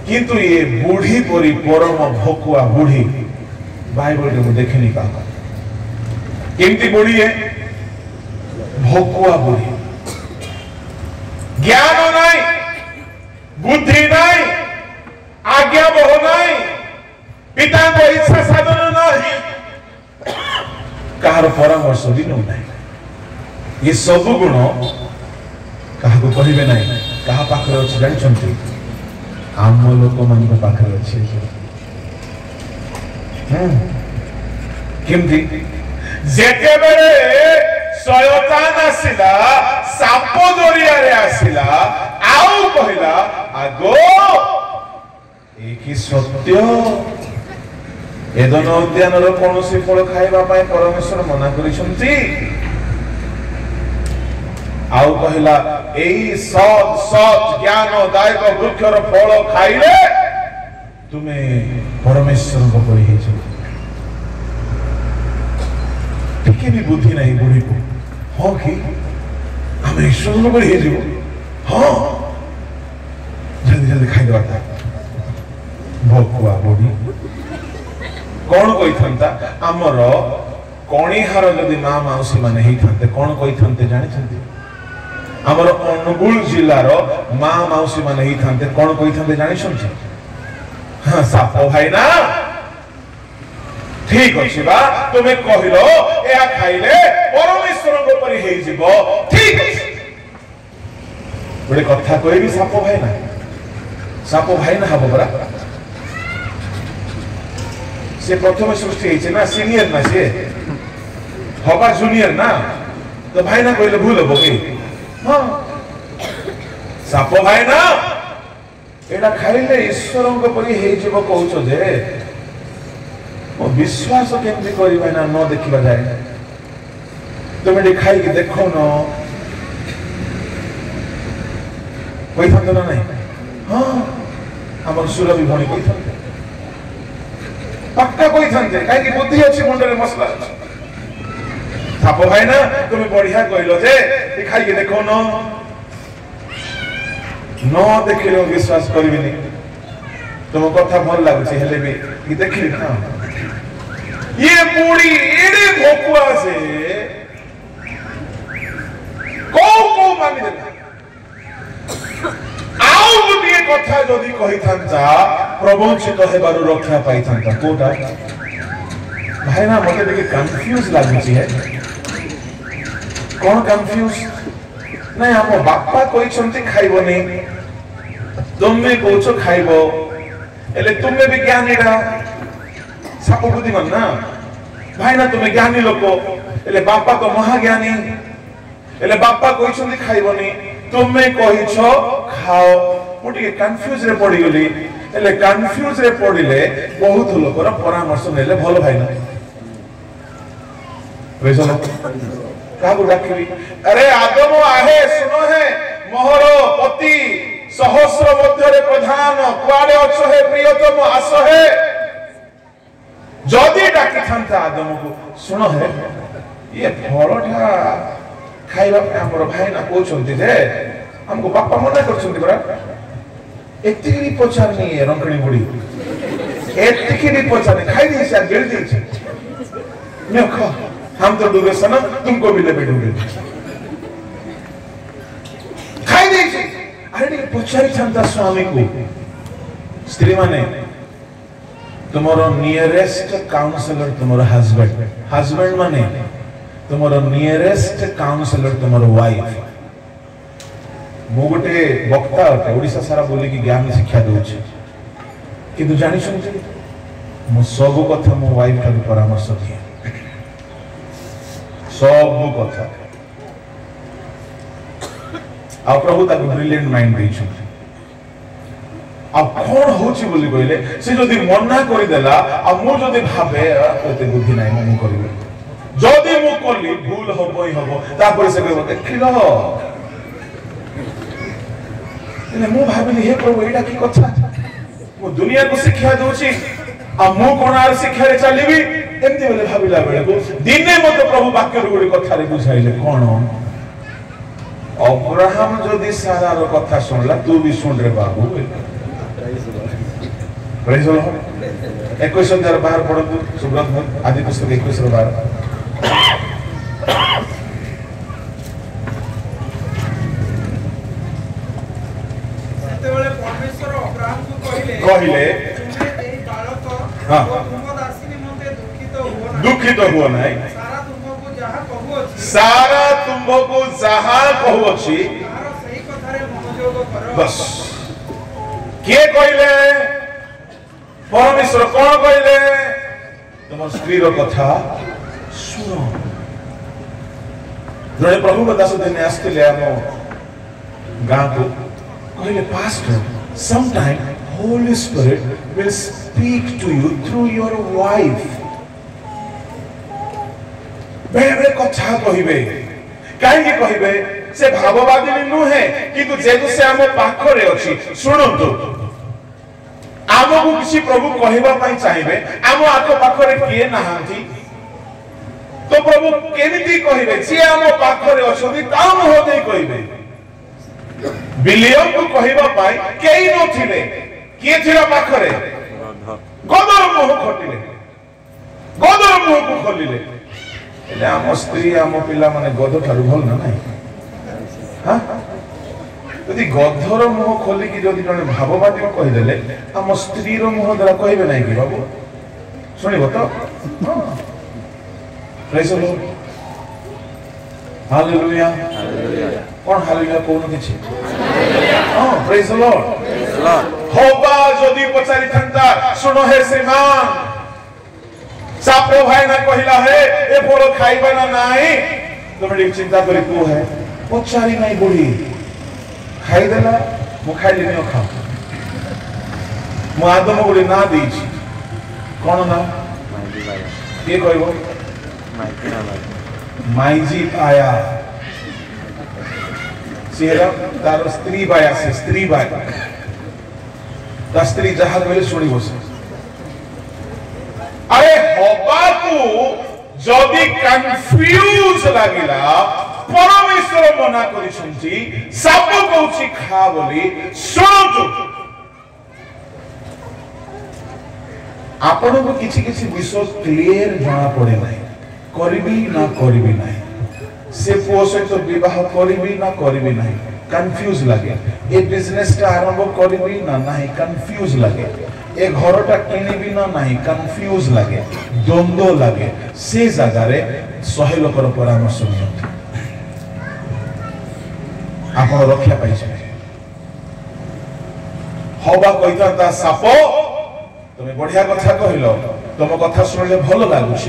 किंतु ये बूढ़ी परी परम भकुआ बूढ़ी बाइबल को देखनी का केमती बूढ़ी है? भकुआ बूढ़ी। ज्ञान नहीं, बुद्धि नहीं, आज्ञा बह नहीं, पिता को इच्छा साधन नहीं, कहार परामर्श भी नहीं। ये सब गुण कहा को कहिबे नहीं। कहा पाखरे अछि जानिछंती? आम लोक मान पाखरे अछि। केमती? जेते बेले शयतान आसिला, साप दरिया रे आसिला, आउ कहिला आगो एकी सत्य एदन उद्यान रो कोनोसी फल खाइबा पाए परमेश्वर मना करिसंती। आउ कहिला एई सत सत ज्ञानदायक वृक्षर फल खाइले तुमे परमेश्वर को परि हे छ। टिके भी बुद्धि नहीं बुढ़ी को। हां कि हम ईश्वर को परि हे जो। हां जल्दी जल्दी खाइ दवा था। भकुआ बुढ़ी कोन कोइ थंता? हमर कणिहार जदि मां माउसी माने ही थंते कोन कोइ थंते जानि छथि? हमर अनुगुल जिल्लार मां माउसी माने ही थांते कोन कोइ थांते जानि छथि? हां, साप भाई ना। ठीक अछि बा, तुमे कहिलो एया खाइले परमेश्वर को परि हे जिवो। ठीक अछि, बडे कथा कहबी साप भाई ना। साप भाई ना हबो बरा। से प्रथम सृष्टि हेछि ना, सीनियर ना, से हबा जूनियर ना, तो भाई ना कहले भूल हबो कि? हाँ, साप भाई ना एटा खाइले ईश्वर को परि हे जीव कहउछ जे मो विश्वास केमति करिबा ना न देखिबा जाय। तुमे दे खाइ के देखो न कोइ थंत ना नहीं। हां, हमर सुरभि भणी कोइ थंत पक्का कोइ थंत काहे कि बुद्धि अछि मुंडरे मसला। साप भाई ना तुम बढ़िया कहलो जे खाई के देखो न देखिले विश्वास करबिनी। तुम कथा भल लागुछि हेले भी कि देखिले ना ये बूढ़ी एडे भकुआ से को मानी देता। କଥା যদি কহিথান্তা প্রবঞ্চিত হেবারু রক্ষা পাইথান্তা কোটা ভাই না মতে দেখে কনফিউজ লাগুছি হে কোন কনফিউজ নাই আম বাপা কইছন্তি খাইবনি তুমি কৌছ খাইব এলে তুমি বি জ্ঞানীরা সাপ বুদ্ধিমান না ভাই না তুমি জ্ঞানী লোক এলে বাপা তো মহাজ্ঞানী এলে বাপা কইছন্তি খাইবনি তুমি কইছ খাও মু টিকে কনফিউজ রে পড়ি গলি এলে কনফিউজ রে পড়িলে বহুত লোকর পরামর্শ নেলে ভালো ভাই না বুঝছো কাহু ডাকিবি আরে আদম আহে শুনো হে মোহর পতি সহস্র মধ্যে প্রধান কুয়াড়ে অছ হে প্রিয়তম আস হে যদি ডাকি থান্তা আদমକୁ শুণ হে ইয়ে ফলটা খাଇବା ପାଇଁ ଆମର ଭାଇ ନା କହୁଛନ୍ତି ଯେ ଆମକୁ ବାପା ମନା କରୁଛନ୍ତି ପରା ଏତିକି ବି ପଚାରନି ରଙ୍କଣୀ ବୁଢୀ ଏତିକି ବି ପଚାରନି ଖାଇ ଦେଇଛି ଆଉ ଗିଳି ଦେଇଛି ଦେଖ हम तो डूबे सनम तुमको भी लेबे डूबे खाई देछि अरे टिके पचारि छंता स्वामी को स्त्री माने तुम्हारो नियरेस्ट काउंसलर तुम्हारो हस्बैंड माने तुम्हारो नियरेस्ट काउंसलर तुम्हारो वाइफ मु गोटे वक्ता अटे ओडिसा सारा बोली कि ज्ञान शिक्षा दोछि किंतु जानि सुनछि मु सब कथा मो वाइफ ठाରୁ परामर्श दिए सब कथा आ प्रभु ताको ब्रिलियंट माइंड देछु आ कोन होछि बोली कहले से जदी मना करि देला आ मु जदी भाबे एते बुद्धि नाही मु करिबे जदी मु करली भूल होबई होबो तापर से कहबो देखिलो एने मु भाबिली हे प्रभु एटा की कथा मु दुनिया को शिक्षा दोछि आ मु कोन आर शिक्षा रे चलीबी एमती बोले भाबिला बेले को दिने मते प्रभु वाक्य गुडी कथा रे बुझाइले कोन अब्राहम जदी सारा रो कथा सुनला तू भी सुन रे बाबू प्रेज द लॉर्ड 21 बाहर पढନ୍ତୁ सुब्रत आदि पुस्तक 21 रो 12 सेतेबेले परमेश्वर अब्राहम को कहिले कहिले एई बालक हां तुम दासिनी मते दुखित हुआ नहीं सारा तुमको जहाँ कहूछि बस किए कहले परमेश्वर कौन कहले तुम स्त्री कथा सुनो जड़े प्रभु दास दिन आसते गाँव को कहले pastor sometime Holy Spirit will speak to you through your wife बेरे बेरे कथा कहिबे काहे कहिबे से भाववादी नुहे किंतु जेतु से हम पाखरे अछि सुनंतु आमको किसी प्रभु कहबा पई चाहिबे आम आको पाखरे किए नाहंती तो प्रभु केनिति कहिबे जे आम पाखरे अछथि ता मुह देई कहिबे विलियम को कहबा पई केई नथिले किए थिला पाखरे गदर मुह खटिले गदर मुह को खोलिले एले आम स्त्री आम पिला माने गद ठारू भल ना नाही हां यदि गधर मुह खोली कि जदि जने भाववादी को कहि देले आम स्त्री रो मुह द्वारा कहबे नाही कि बाबू सुनिबो तो praise the lord hallelujah hallelujah कोन हालेलुया कोन किछि हां प्रेज द लॉर्ड होबा जदि पचारि थंता सुनो हे श्रीमान साप्रो भाई ना कहिला है ए फलो खाइबा ना नाही तुमे चिंता करी को है पचारि नाही बुढ़ी खाई देला मु खाइली न खा मु आदम गुडी ना देछि कोन ना के कहबो माइजी आया सेरा तार स्त्री बाया से स्त्री बाय ता स्त्री जहां गले सुनी बसे अरे होबा को जदी कंफ्यूज लागिला परमेश्वर मना करिसंती सब कहूची खा बोली सुनतु आपण को किछि किछि विषय क्लियर जाना पड़े नाही करबी ना करबी नाही से पुओ से तो विवाह करबी ना करबी नाही कंफ्यूज लगे ए बिजनेस टा आरंभ करबी ना नहीं कंफ्यूज लगे ए घरटा किनिबी ना नहीं कंफ्यूज लगे द्वंद्व लगे से जगह रे 100 लोकर परामर्श नियंत्रण आपण रक्षा पाइछे हवा कहिता साप तुम बढ़िया कथा कहल तुम कथा शुणिले भल लगुच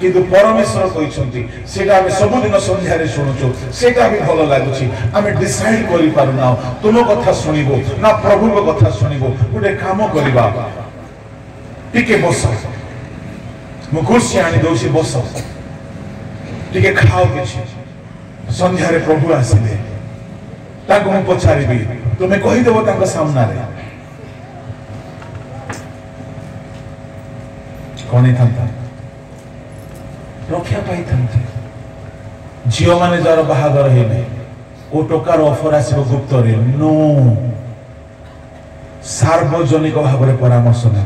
किंतु परमेश्वर कहते सेटा आम सबुदिन संध्यार शुणुचु सेटा भी भल लगुच आम डिसाइड कर पारुना तुम कथा शुणिबो ना प्रभु कथा शुणिबो गोटे काम करबा टिके बस मु कुर्सी आनी दउछि बस टिके खाओ किछि संध्यारे प्रभु आसिले ताको मु पछारिबी तुमे कहि देबो ताको सामना रे कौन था रक्षा पाई झील मैंने जार बाहागर है ओ टोकार ऑफर आसो गुप्त रे नो सार्वजनिक भाव में परामर्श ने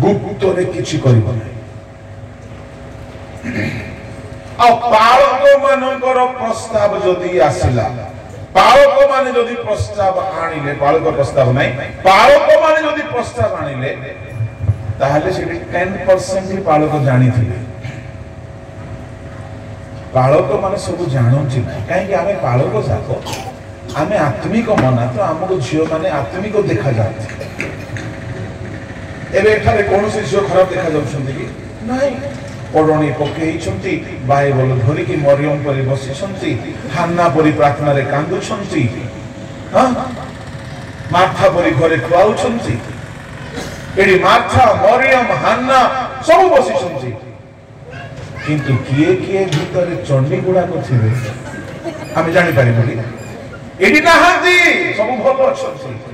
गुप्त रे किछि करिबो नै आ पालक मानकर प्रस्ताव जदि आसिला पालक माने जदि प्रस्ताव आनिले पालक प्रस्ताव नै पालक माने जदि प्रस्ताव आनिले ताहले से 10% ही पालक जानी थी पालक माने सब जानछि काहे कि आमे पालक जाको आमे आत्मिक मना तो हमको झियो माने आत्मिक देखा जाते एबे एठारे कोन से झियो खराब देखा जाउछन्ती कि नाही पडणी पकेई छन्ती बाइबल धरि कि मरियम परि बसी छन्ती हान्ना परि प्रार्थना रे कांदु छन्ती हां माथा परि घरे खुआउ छन्ती एडी मार्था मरियम हान्ना सब बसी छन्ती किंतु किए किए भीतर चंडी गुडा को थिबे हम जानि पारिबो कि एडी नाहंती सब भलो छन्ती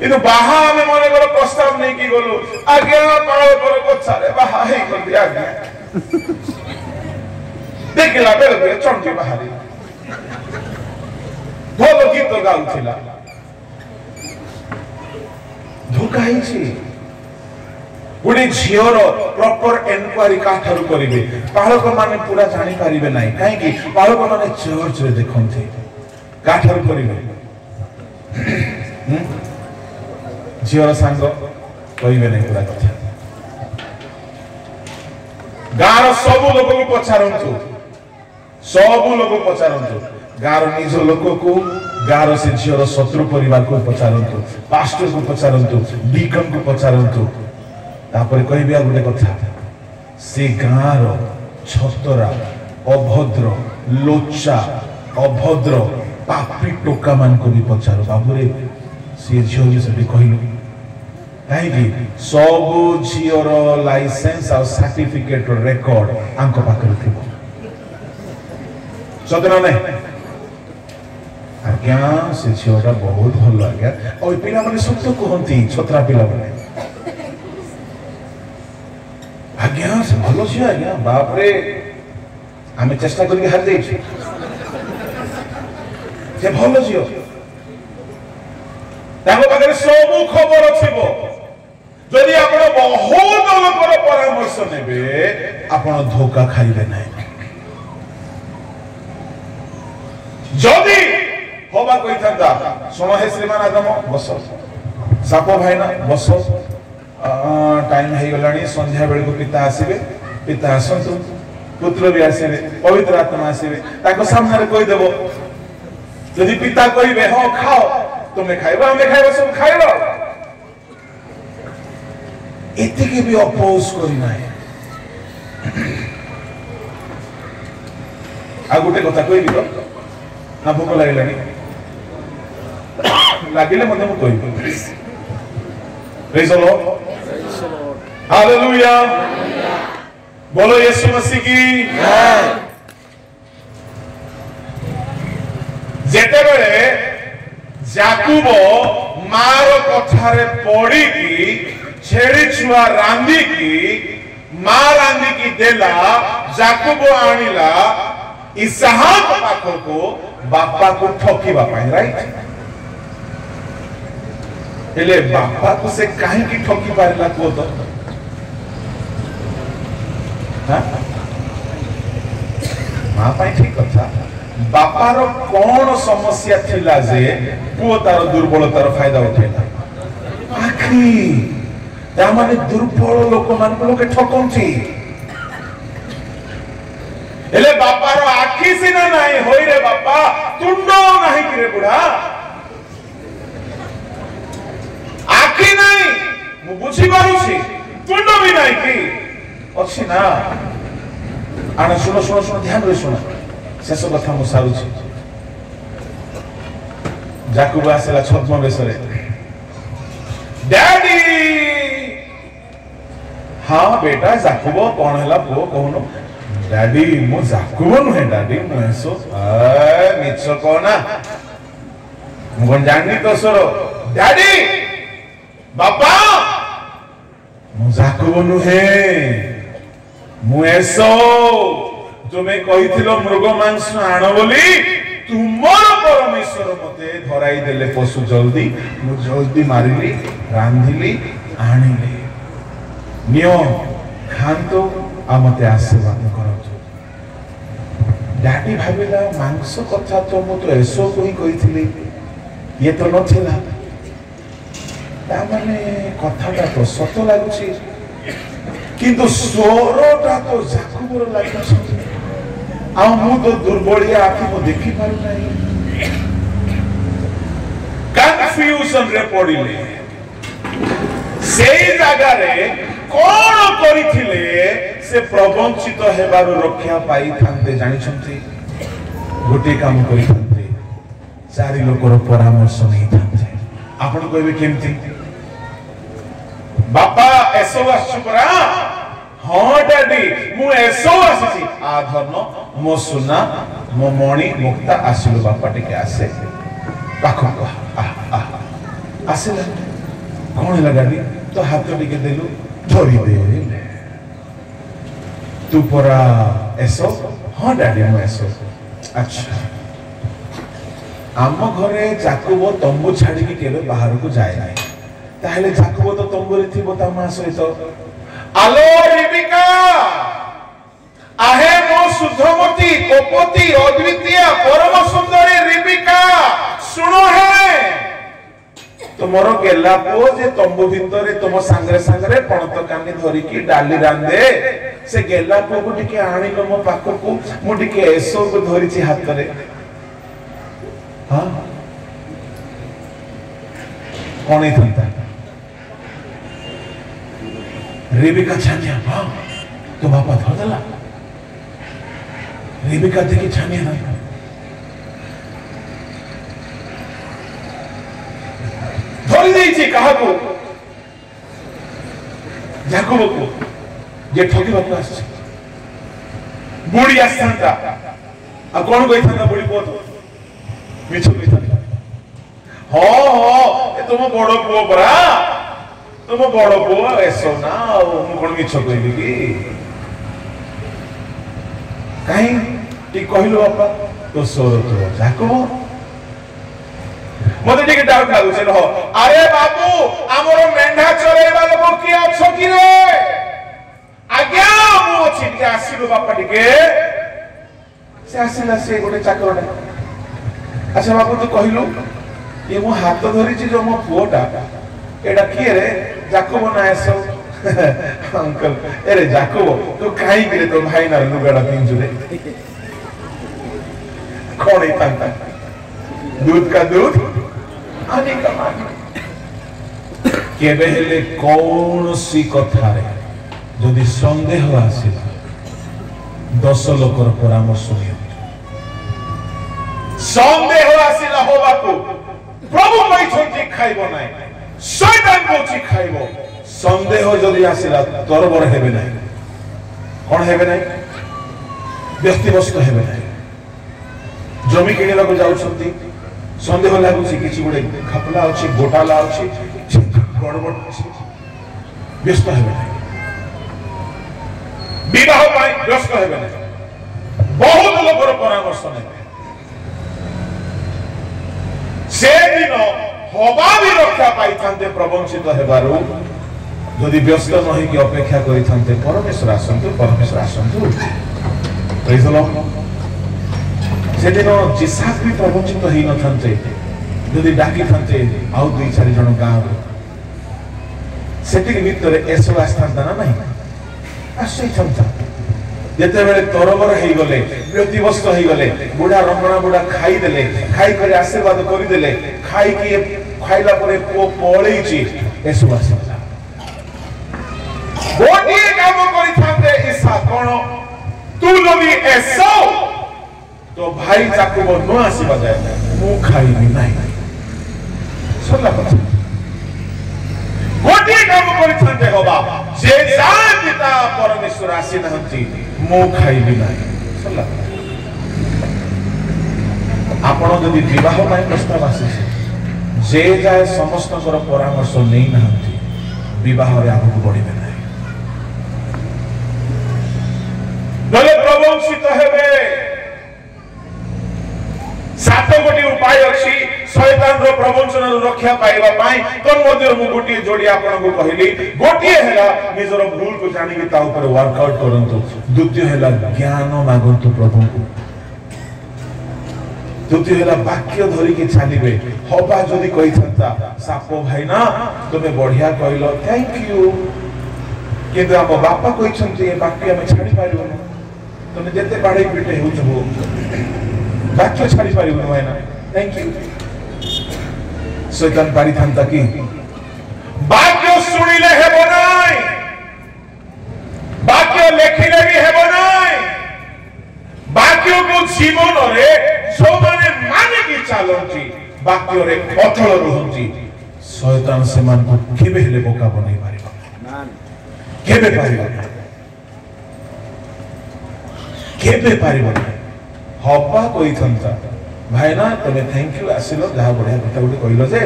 इनु बाहा में मने गलो प्रस्ताव नै कि गलो आज्ञा पाळ पर कथा रे बाहा हे कर दिया आज्ञा देखला बेले चंडी बाहारी भलो गीत गाउथिला धोखा हिची गुडी झियर प्रॉपर एनक्वायरी काठर करिवे पालक माने पूरा जानि पारिबे नै काहे कि पालक माने चर्च रे देखन्ते काठर करिवे झियर सांग कहिबे नै पूरा कथा गार सब लोक को पछारंतु सब लोक पछारंतु गार निज लोक को गार से झियर शत्रु परिवार को पछारंतु पास्टर को पछारंतु डीकन को पछारंतु तापर कहबिया गुटे कथा से गार छतरा अभद्र लोचा अभद्र पापी टोका मान को भी पछारो बाबुरे से झियो जे से कहिलु काहे कि सब झियर लाइसेंस और सर्टिफिकेट रेकॉर्ड आंको पाकर थिबो सतना नै आज्ञा से झियोटा बहुत भल आज्ञा और पिला माने सत्य कहंती छतरा पिला माने आज्ञा से भलो छी आज्ञा बाप रे आमे चेष्टा करी हार देई छी से भलो छियो ताको पाखरे सब खबर छिबो जदि आपण बहुत लोकर परामर्श नेबे आपण धोखा खाइबे नै जदि होबा कोई था सुनो हे श्रीमान आदम बस साप भाईना बस टाइम है गलानी संध्या बेल को पिता आसीबे पिता आसंतु पुत्र भी आसीबे पवित्र आत्मा आसीबे ताको सामने रे कोई देबो यदि पिता कहिबे हो खाओ तुमे खाइबा हमें खाइबा सब खाइलो एते के भी अपोज करी नाही आ गुटे कथा कहिबी तो ना भूख लागलानी लागिले मते मु कहिबो प्रेज द लॉर्ड हालेलुया बोलो यीशु मसीह की जय जेते बेले याकूब मार कथारे पड़ी की छेड़ी छुआ रांदी की मां रांदी की देला याकूब आनिला इसहाक पाखो को बापा को ठोकीबा पाई राइट एले बापा को से काहे की ठोकी पारेला को तो हां मां पाई ठीक कथा बापार कौन समस्या थिला जे पुओ तार दुर्बलतार फायदा उठेला आखि ता माने दुर्बल लोक मान को लोके ठकंती एले बापार आखि सिना नाही होई रे बापा तुंड नाही कि रे बुढ़ा आखि नाही मु बुझी पारुछि तुंड भी नाही कि अछि ना आना सुनो सुनो सुनो ध्यान रे सुनो शेष कथा मु सारुछि जाकुब आसला छद्म बेसरे डैडी हाँ बेटा जाकुब कौन हैला पुओ कहनो डैडी मु जाकुब नुहे डैडी मु एसो मिछ कोना मु कोन जाननी तो सरो डैडी बापा मु जाकुब नुहे मु एसो तुम्हें कहिथिलो मृग मांस आण बोली तुमर परमेश्वर मते धराई देले पशु जल्दी मु जल्दी मारिली रांधिली आनिली नियो खांतो आ मते आशीर्वाद करतो डैडी भाबिला मांस कथा तो मु तो एसो कोई कहिथिली ये तो नथिला ता माने कथाटा तो सत लागुची किंतु स्वरटा तो जाकुबर लागुची आ मु तो दुर्बलिया आखि को देखि पारु नाही कंफ्यूजन रे पडिले सेई जागा रे कोन करिथिले से प्रवंचित हेबारु रक्षा पाई थांते जानि छंती गोटे काम करि थांते चारि लोकर परामर्श नै थांते आपण कहबे केमती बापा एसो आसुपरा हाँ डैडी मु एसो आसी आ धर्म मो सुना मो मणि मुक्ता आसिलो बापा टिके आसे पाखो आसिला कौन है डैडी तो हाथ टिके देलु धरी दे तू परा एसो हाँ डैडी मु एसो अच्छा आम घरे जाकुब तंबू छाड़ी के केबे बाहर को जाए नाही ताहले जाकुब तो तंबू रे थिबो ता मा सहित आलो रिबिका आहे मो शुद्धमती कोपती अद्वितीय परम सुंदरी रिबिका सुनो है तुमरो गेला पो जे तंबू भितरे तुम सांगरे सांगरे पणत कानी धरी की डाली रांदे से गेला पो को टिके आनिलो मो पाखो को मु टिके एसो को धरी छी हाथ रे हां कोन इथंता रेबिका छानिया हाँ तो बापा धर देला रेबिका देखी छानिया ना धरी देइछि कहा को जाकुब को जे ठगी बापा आसी बुढ़ी आसंता आ कोन कहिथांता बुढ़ी पुओ तो मिछ कहिथांता हां हां ए तुम बड़ पुओ परा तुम बड़ पुओ एसो ना मु कोन मिछ कहली कि काई टी कहलो बापा तो सोर तो जाकुब मते टिके डाउट लागु छे हो अरे बाबू हमरो मेंढा चरेबा लोक की अछो कि रे आज्ञा मु छिटके आसीलो बापा टिके से आसीला से गोटे चाकरडा अच्छा बाबू तू कहलु ये मो हाथ धरि छी जो मो पुओटा एडा किए रे जाकुब ना एसो अंकल अरे जाकुब तू काई गिरे तो भाई ना लुगाडा पिंजु रे कोन इतांता दूध का दूध आने का मान केबे हेले कौन सी कथा रे जदि संदेह आसीला 10 लोकर परामर्श नियो संदेह आसीला हो बापू प्रभु कहिछंती खाइबो नाही शैतान कोची खाइबो संदेह जदि आसीला तरबर हेबे नाही कोन हेबे नाही व्यक्तिवस्त हेबे नाही जमी किणिला को जाउछंती संदेह लागुची किछि गुडे खपला अछि गोटाला अछि गड़बड़ अछि व्यस्त हेबे नाही विवाह पाई व्यस्त हेबे नाही बहुत लोकर परामर्श नै से दिन हवा भी रक्षा पाई थांते प्रवंचित हेबारु जदि व्यस्त नहि कि अपेक्षा करि थांते परमेश्वर आसंतु प्रेज द लॉर्ड ସେଦିନ ଯିସାକ ବି ପ୍ରବଞ୍ଚିତ ହେଇନଥାନ୍ତେ ଯଦି ଡାକିଥାନ୍ତେ ଆଉ 2-4 ଜଣ ଗାଁରୁ, ସେତିକି ଭିତରେ ଏସବୁ ଆସିଥାନ୍ତା ନା ନାହିଁ? ଆସିଥାନ୍ତା। ଯେତେବେଳେ ତରବର ହେଇଗଲେ, ବ୍ୟତିବ୍ୟସ୍ତ ହେଇଗଲେ, ବୁଢା ରମଣା ବୁଢା ଖାଇଦେଲେ, ଖାଇକରି ଆଶୀର୍ବାଦ କରିଦେଲେ, ଖାଇଲା ପରେ ପୁଅ ପଳେଇଛି, ଏସବୁ ଆସିଲା। ଗୋଟିଏ କାମ କରିଥାନ୍ତେ ଇସା, କଣ? ତୁ ଯଦି ଏସଉ तो भाई जाकुब न आसीबा जाए मु खाइबी नाही सरला କଥା। गोटे काम କରିଥାନ୍ତେ ହବା ଯେ ଯା ପିତା ପରମେଶ୍ୱର ଆସି ନାହାନ୍ତି ମୁଁ ଖାଇବି ନାହିଁ ସରଲା। ଆପଣ ଯଦି ବିବାହ ପାଇଁ ପ୍ରସ୍ତାବ ଆସିଛି, ଯେ ଯାଏ ସମସ୍ତଙ୍କର ପରାମର୍ଶ ନେଇ ନାହାନ୍ତି ବିବାହରେ ଆଗକୁ ବଢିବେ ନାହିଁ। ନହେଲେ ପ୍ରବଂଶିତ ହେବେ। 7 ଗୋଟି ଉପାୟ ଅଛି ଶୈତାନର ପ୍ରବଞ୍ଚନାରୁ ରକ୍ଷା ପାଇବା ପାଇଁ। ତନ୍ମଧ୍ୟରୁ ମୁଁ ଗୋଟିଏ ଯୋଡ଼ି ଆପଣଙ୍କୁ କହିଲି। ଗୋଟିଏ ହେଲା ନିଜର ଭୁଲକୁ ଜାଣିକି ତା ଉପରେ ୱାର୍କଆଉଟ କରନ୍ତୁ। ଦ୍ୱିତୀୟ ହେଲା ଜ୍ଞାନ ମାଗନ୍ତୁ ପ୍ରଭୁଙ୍କୁ। ତୃତୀୟ ହେଲା ବାକ୍ୟ ଧରିକି ଚାଲିବେ। ହବା ଯଦି କହିଥାନ୍ତା ସାପ ଭାଇନା ତୁମେ ବଢିଆ କହିଲ, ଥ୍ୟାଙ୍କ ୟୁ, କିନ୍ତୁ ଆମ ବାପା କହିଛନ୍ତି ଏ ବାକ୍ୟ ଆମେ ଛାଡି ପାରିବୁନି। ତୁମେ ଯେତେ ବାଡେଇ ପିଟେ ହେଉଛ ବାକ୍ୟ ଛାଡି ପାରିବୁନି ଭାଇନା, ଥ୍ୟାଙ୍କ ୟୁ। ଶୈତାନ ପାରିଥାନ୍ତା କି ବାକ୍ୟ ଶୁଣିଲେ ହେବ ନାହିଁ, ବାକ୍ୟ ଲେଖିଲେ ବି ହେବ ନାହିଁ। ବାକ୍ୟକୁ ଜୀବନରେ ଯୋଉମାନେ ମାନିକି ଚାଲନ୍ତି, ବାକ୍ୟରେ ଅଟଳ ରୁହନ୍ତି, ଶୈତାନ ସେମାନଙ୍କୁ କେବେ ହେଲେ ବୋକା ବନେଇ ପାରିବ ନାହିଁ, କେବେ ପାରିବ ନାହିଁ, କେବେ ପାରିବ ନାହିଁ। ହବା କହିଥାନ୍ତା ଭାଇନା ତମେ ଥ୍ୟାଙ୍କ ୟୁ ଆସିଲ, ଯାହା ବଢିଆ କଥା ଗୋଟେ କହିଲ, ଯେ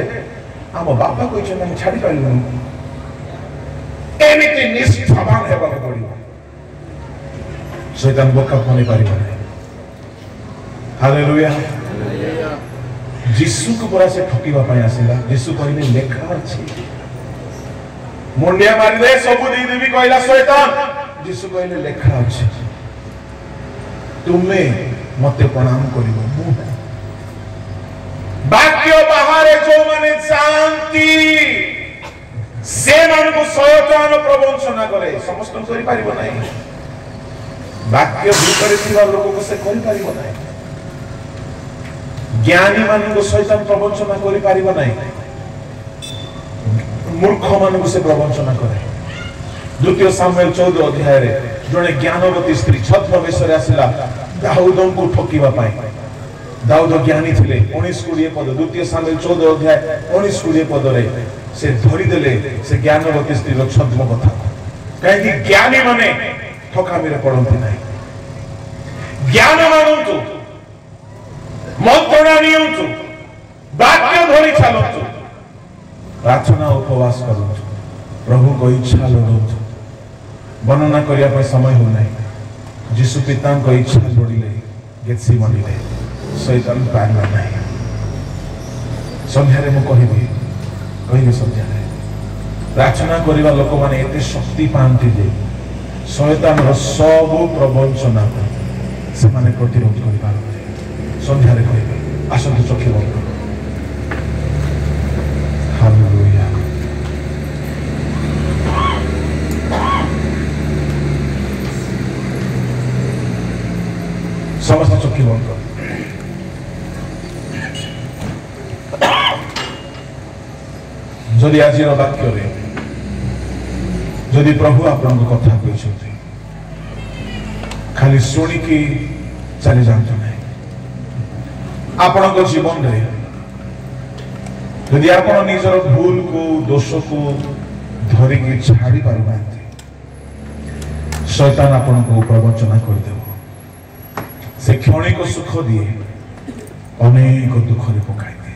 ଆମ ବାପା କହିଛନ୍ତି ଆମେ ଛାଡି ପାରିବୁନି। ଏମିତି ନିଷ୍ଠାବାନ ହେବାକୁ ପଡିବ, ଶୈତାନ ବୋକା ବନେଇ ପାରିବ ନାହିଁ। ହାଲେଲୁୟା। ଯୀଶୁକୁ ପରା ସେ ଠକିବା ପାଇଁ ଆସିଲା। ଯୀଶୁ କହିଲେ ଲେଖା ଅଛି, ମୁଣ୍ଡିଆ ମାରିଦେ ସବୁ ଦେଇଦେବି କହିଲା ଶୈତାନ। ଯୀଶୁ କହିଲେ ଲେଖା ଅଛି, ତୁମେ ମତେ ପ୍ରଣାମ କରିବ। ବାକ୍ୟ ବାହାରେ ଯୋଉମାନେ ଯାଆନ୍ତି ସେମାନଙ୍କୁ ଶୈତାନ ପ୍ରବଞ୍ଚନା କରେ। ସମସ୍ତଙ୍କୁ କରିପାରିବ ନାହିଁ, ବାକ୍ୟ ଭିତରେ ଥିବା ଲୋକକୁ ସେ କରିପାରିବ ନାହିଁ। ଜ୍ଞାନୀ ମାନଙ୍କୁ ଶୈତାନ ପ୍ରବଞ୍ଚନା କରିପାରିବ ନାହିଁ, ମୂର୍ଖ ମାନଙ୍କୁ ସେ ପ୍ରବଞ୍ଚନା କରେ। 2 ସାମୁଏଲ 14 ଅଧ୍ୟାୟରେ ଜଣେ ଜ୍ଞାନବତୀ ସ୍ତ୍ରୀ ଛଦ୍ମ ବେଶରେ ଆସିଲା ଦାଉଦଙ୍କୁ ଠକିବା ପାଇଁ। ଦାଉଦ ଜ୍ଞାନୀ ଥିଲେ। 19-20 ପଦ, 2 ସାମୁଏଲ 14 ଅଧ୍ୟାୟ 19-20 ପଦରେ ସେ ଧରିଦେଲେ ସେ ଜ୍ଞାନବତୀ ସ୍ତ୍ରୀର ଛଦ୍ମ କଥା। କାହିଁକି ଜ୍ଞାନୀ ମାନେ ଠକାମିରେ ପଡନ୍ତି ନାହିଁ। ଜ୍ଞାନ ମାନନ୍ତୁ, ମନ୍ତ୍ରଣା ନିଅନ୍ତୁ, ବାକ୍ୟ ଧରି ଚାଲନ୍ତୁ, ପ୍ରାର୍ଥନା ଉପବାସ କରନ୍ତୁ, ପ୍ରଭୁଙ୍କ ଇଚ୍ଛା ଲୋଡ଼ନ୍ତୁ। ବର୍ଣ୍ଣନା କରିବା ପାଇଁ ସମୟ ହେଉନାହିଁ। ଯୀଶୁ ପିତାଙ୍କ ଇଚ୍ଛା ଲୋଡ଼ିଲେ ଗେଥସିମନିରେ ଶୈତାନ ପାରିଲା ନାହିଁ। ସନ୍ଧ୍ୟାରେ ମୁଁ କହିବି ସନ୍ଧ୍ୟାରେ ପ୍ରାର୍ଥନା କରିବା ଲୋକମାନେ ଏତେ ଶକ୍ତି ପାଆନ୍ତି ଯେ ଶୈତାନର ସବୁ ପ୍ରବଞ୍ଚନାକୁ ସେମାନେ ପ୍ରତିରୋଧ କରିପାରନ୍ତି। ସନ୍ଧ୍ୟାରେ କହିବେ, ଆସନ୍ତୁ ଚକ୍ଷୁ ବନ୍ଦ କର। ହାଲେଲୁୟା। ସମସ୍ତ ଚକ୍ଷୁ ବନ୍ଦ କର। ଯଦି ଆଜିର ବାକ୍ୟରେ ଯଦି ପ୍ରଭୁ ଆପଣଙ୍କ କଥା କହିଛନ୍ତି, ଖାଲି ଶୁଣିକି ଚାଲି ଯାଆନ୍ତୁ ନାହିଁ। ଆପଣଙ୍କ ଜୀବନରେ ଯଦି ଆପଣ ନିଜର ଭୁଲକୁ ଦୋଷକୁ ଧରିକି ଛାଡ଼ି ପାରୁନାହାନ୍ତି, ଶୈତାନ ଆପଣଙ୍କୁ ପ୍ରବଞ୍ଚନା କରିଦେବ। ସେ କ୍ଷଣିକ ସୁଖ ଦିଏ, ଅନେକ ଦୁଃଖରେ ପକାଇ ଦିଏ।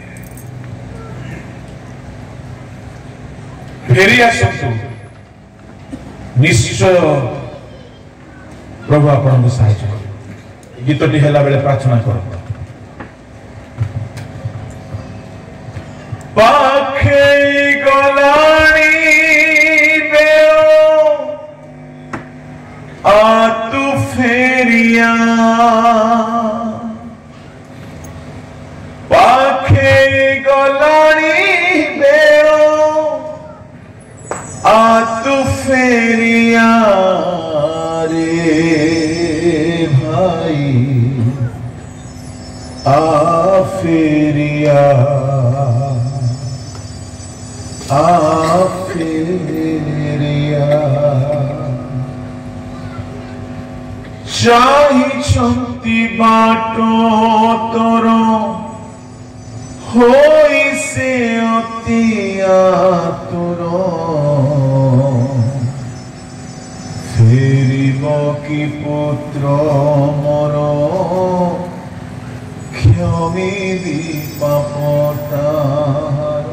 ଫେରି ଆସନ୍ତୁ, ନିଶ୍ଚୟ ପ୍ରଭୁ ଆପଣଙ୍କୁ ସାହାଯ୍ୟ କରିବେ। ଗୀତଟି ହେଲା ବେଳେ ପ୍ରାର୍ଥନା କରନ୍ତୁ। ପାଖେଇ ଗଲାଣି ବେଳ ଆ ତୁ ଫେରିଆ, फेरिया फेरिया चाहिछंती बाटो तोर होई से अति आतुर फेरिब कि पुत्र मोर क्षमिबी पाप तार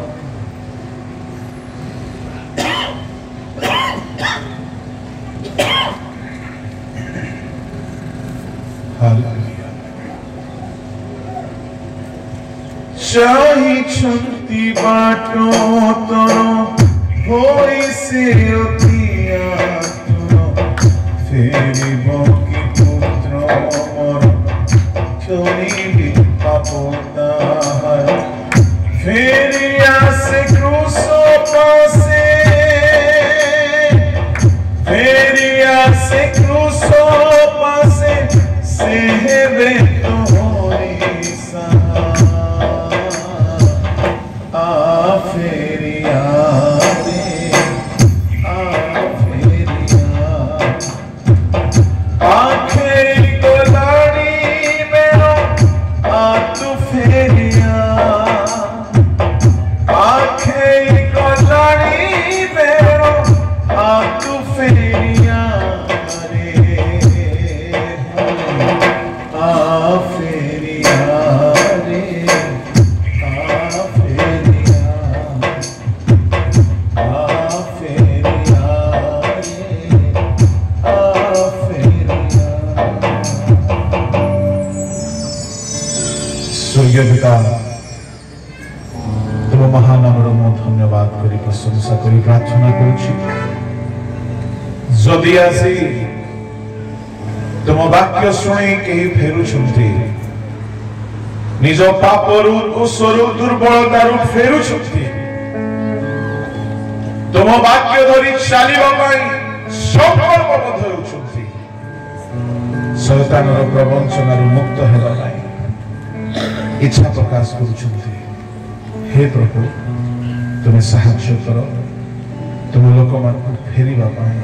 चाहिछंती बाटो तोर होई से अति आतुर फेरिब कि पुत्र मोर क्षमिबी पाप तार फेरिया से क्रूस पासे फेरिया से क्रूस पासे सेहबे तोरी सहा फेरिया रे फेरिया आखिरी गोलाड़ी मेरो तू फेरिया आखिरी गोलाड़ी मेरो तू फेरिया रे फेरिया रे स्वर्गीय पिता तुम महानामर मु धन्यवाद करी प्रशंसा करी प्रार्थना करुछि जदि आसी तुम वाक्य शुणी केही फेरुछंती निज पापरु दोषरु दुर्बलतारु फेरुछंती तुम वाक्य धरी चलिबा पई संकल्पबद्ध हेउछंती शैतानर प्रवंचनारु मुक्त हेबा पई इच्छा प्रकाश करुछंती हे प्रभु तुम्हें साहाय्य कर तुम लोक मान फेरिबा पई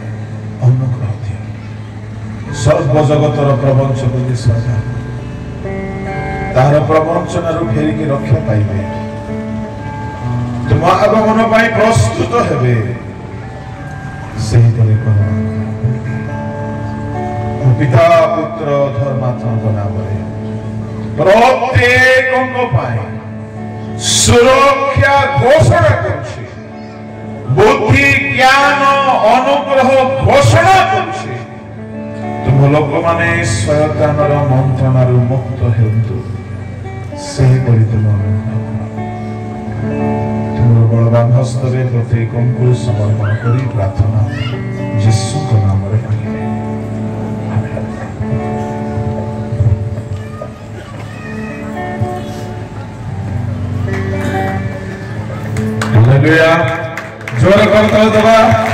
अनुग्रह दियो सर्व जगतर प्रवंचक सजा तार प्रवंचनारु फेरिकी रक्षा पाइबे तुम आगमन पाई प्रस्तुत हेबे सही परि करो पिता पुत्र धर्मात्मा नामरे प्रत्येक सुरक्षा घोषणा करुछि बुद्धि ज्ञान अनुग्रह घोषणा करुछि तुम लोक माने शयतानर मंत्रणारु मुक्त हेतु सही परि तुम तुम बलवान हस्तरे प्रत्येक को समर्पण करी प्रार्थना यीशु के नाम रे हालेलुया जोर करता दबा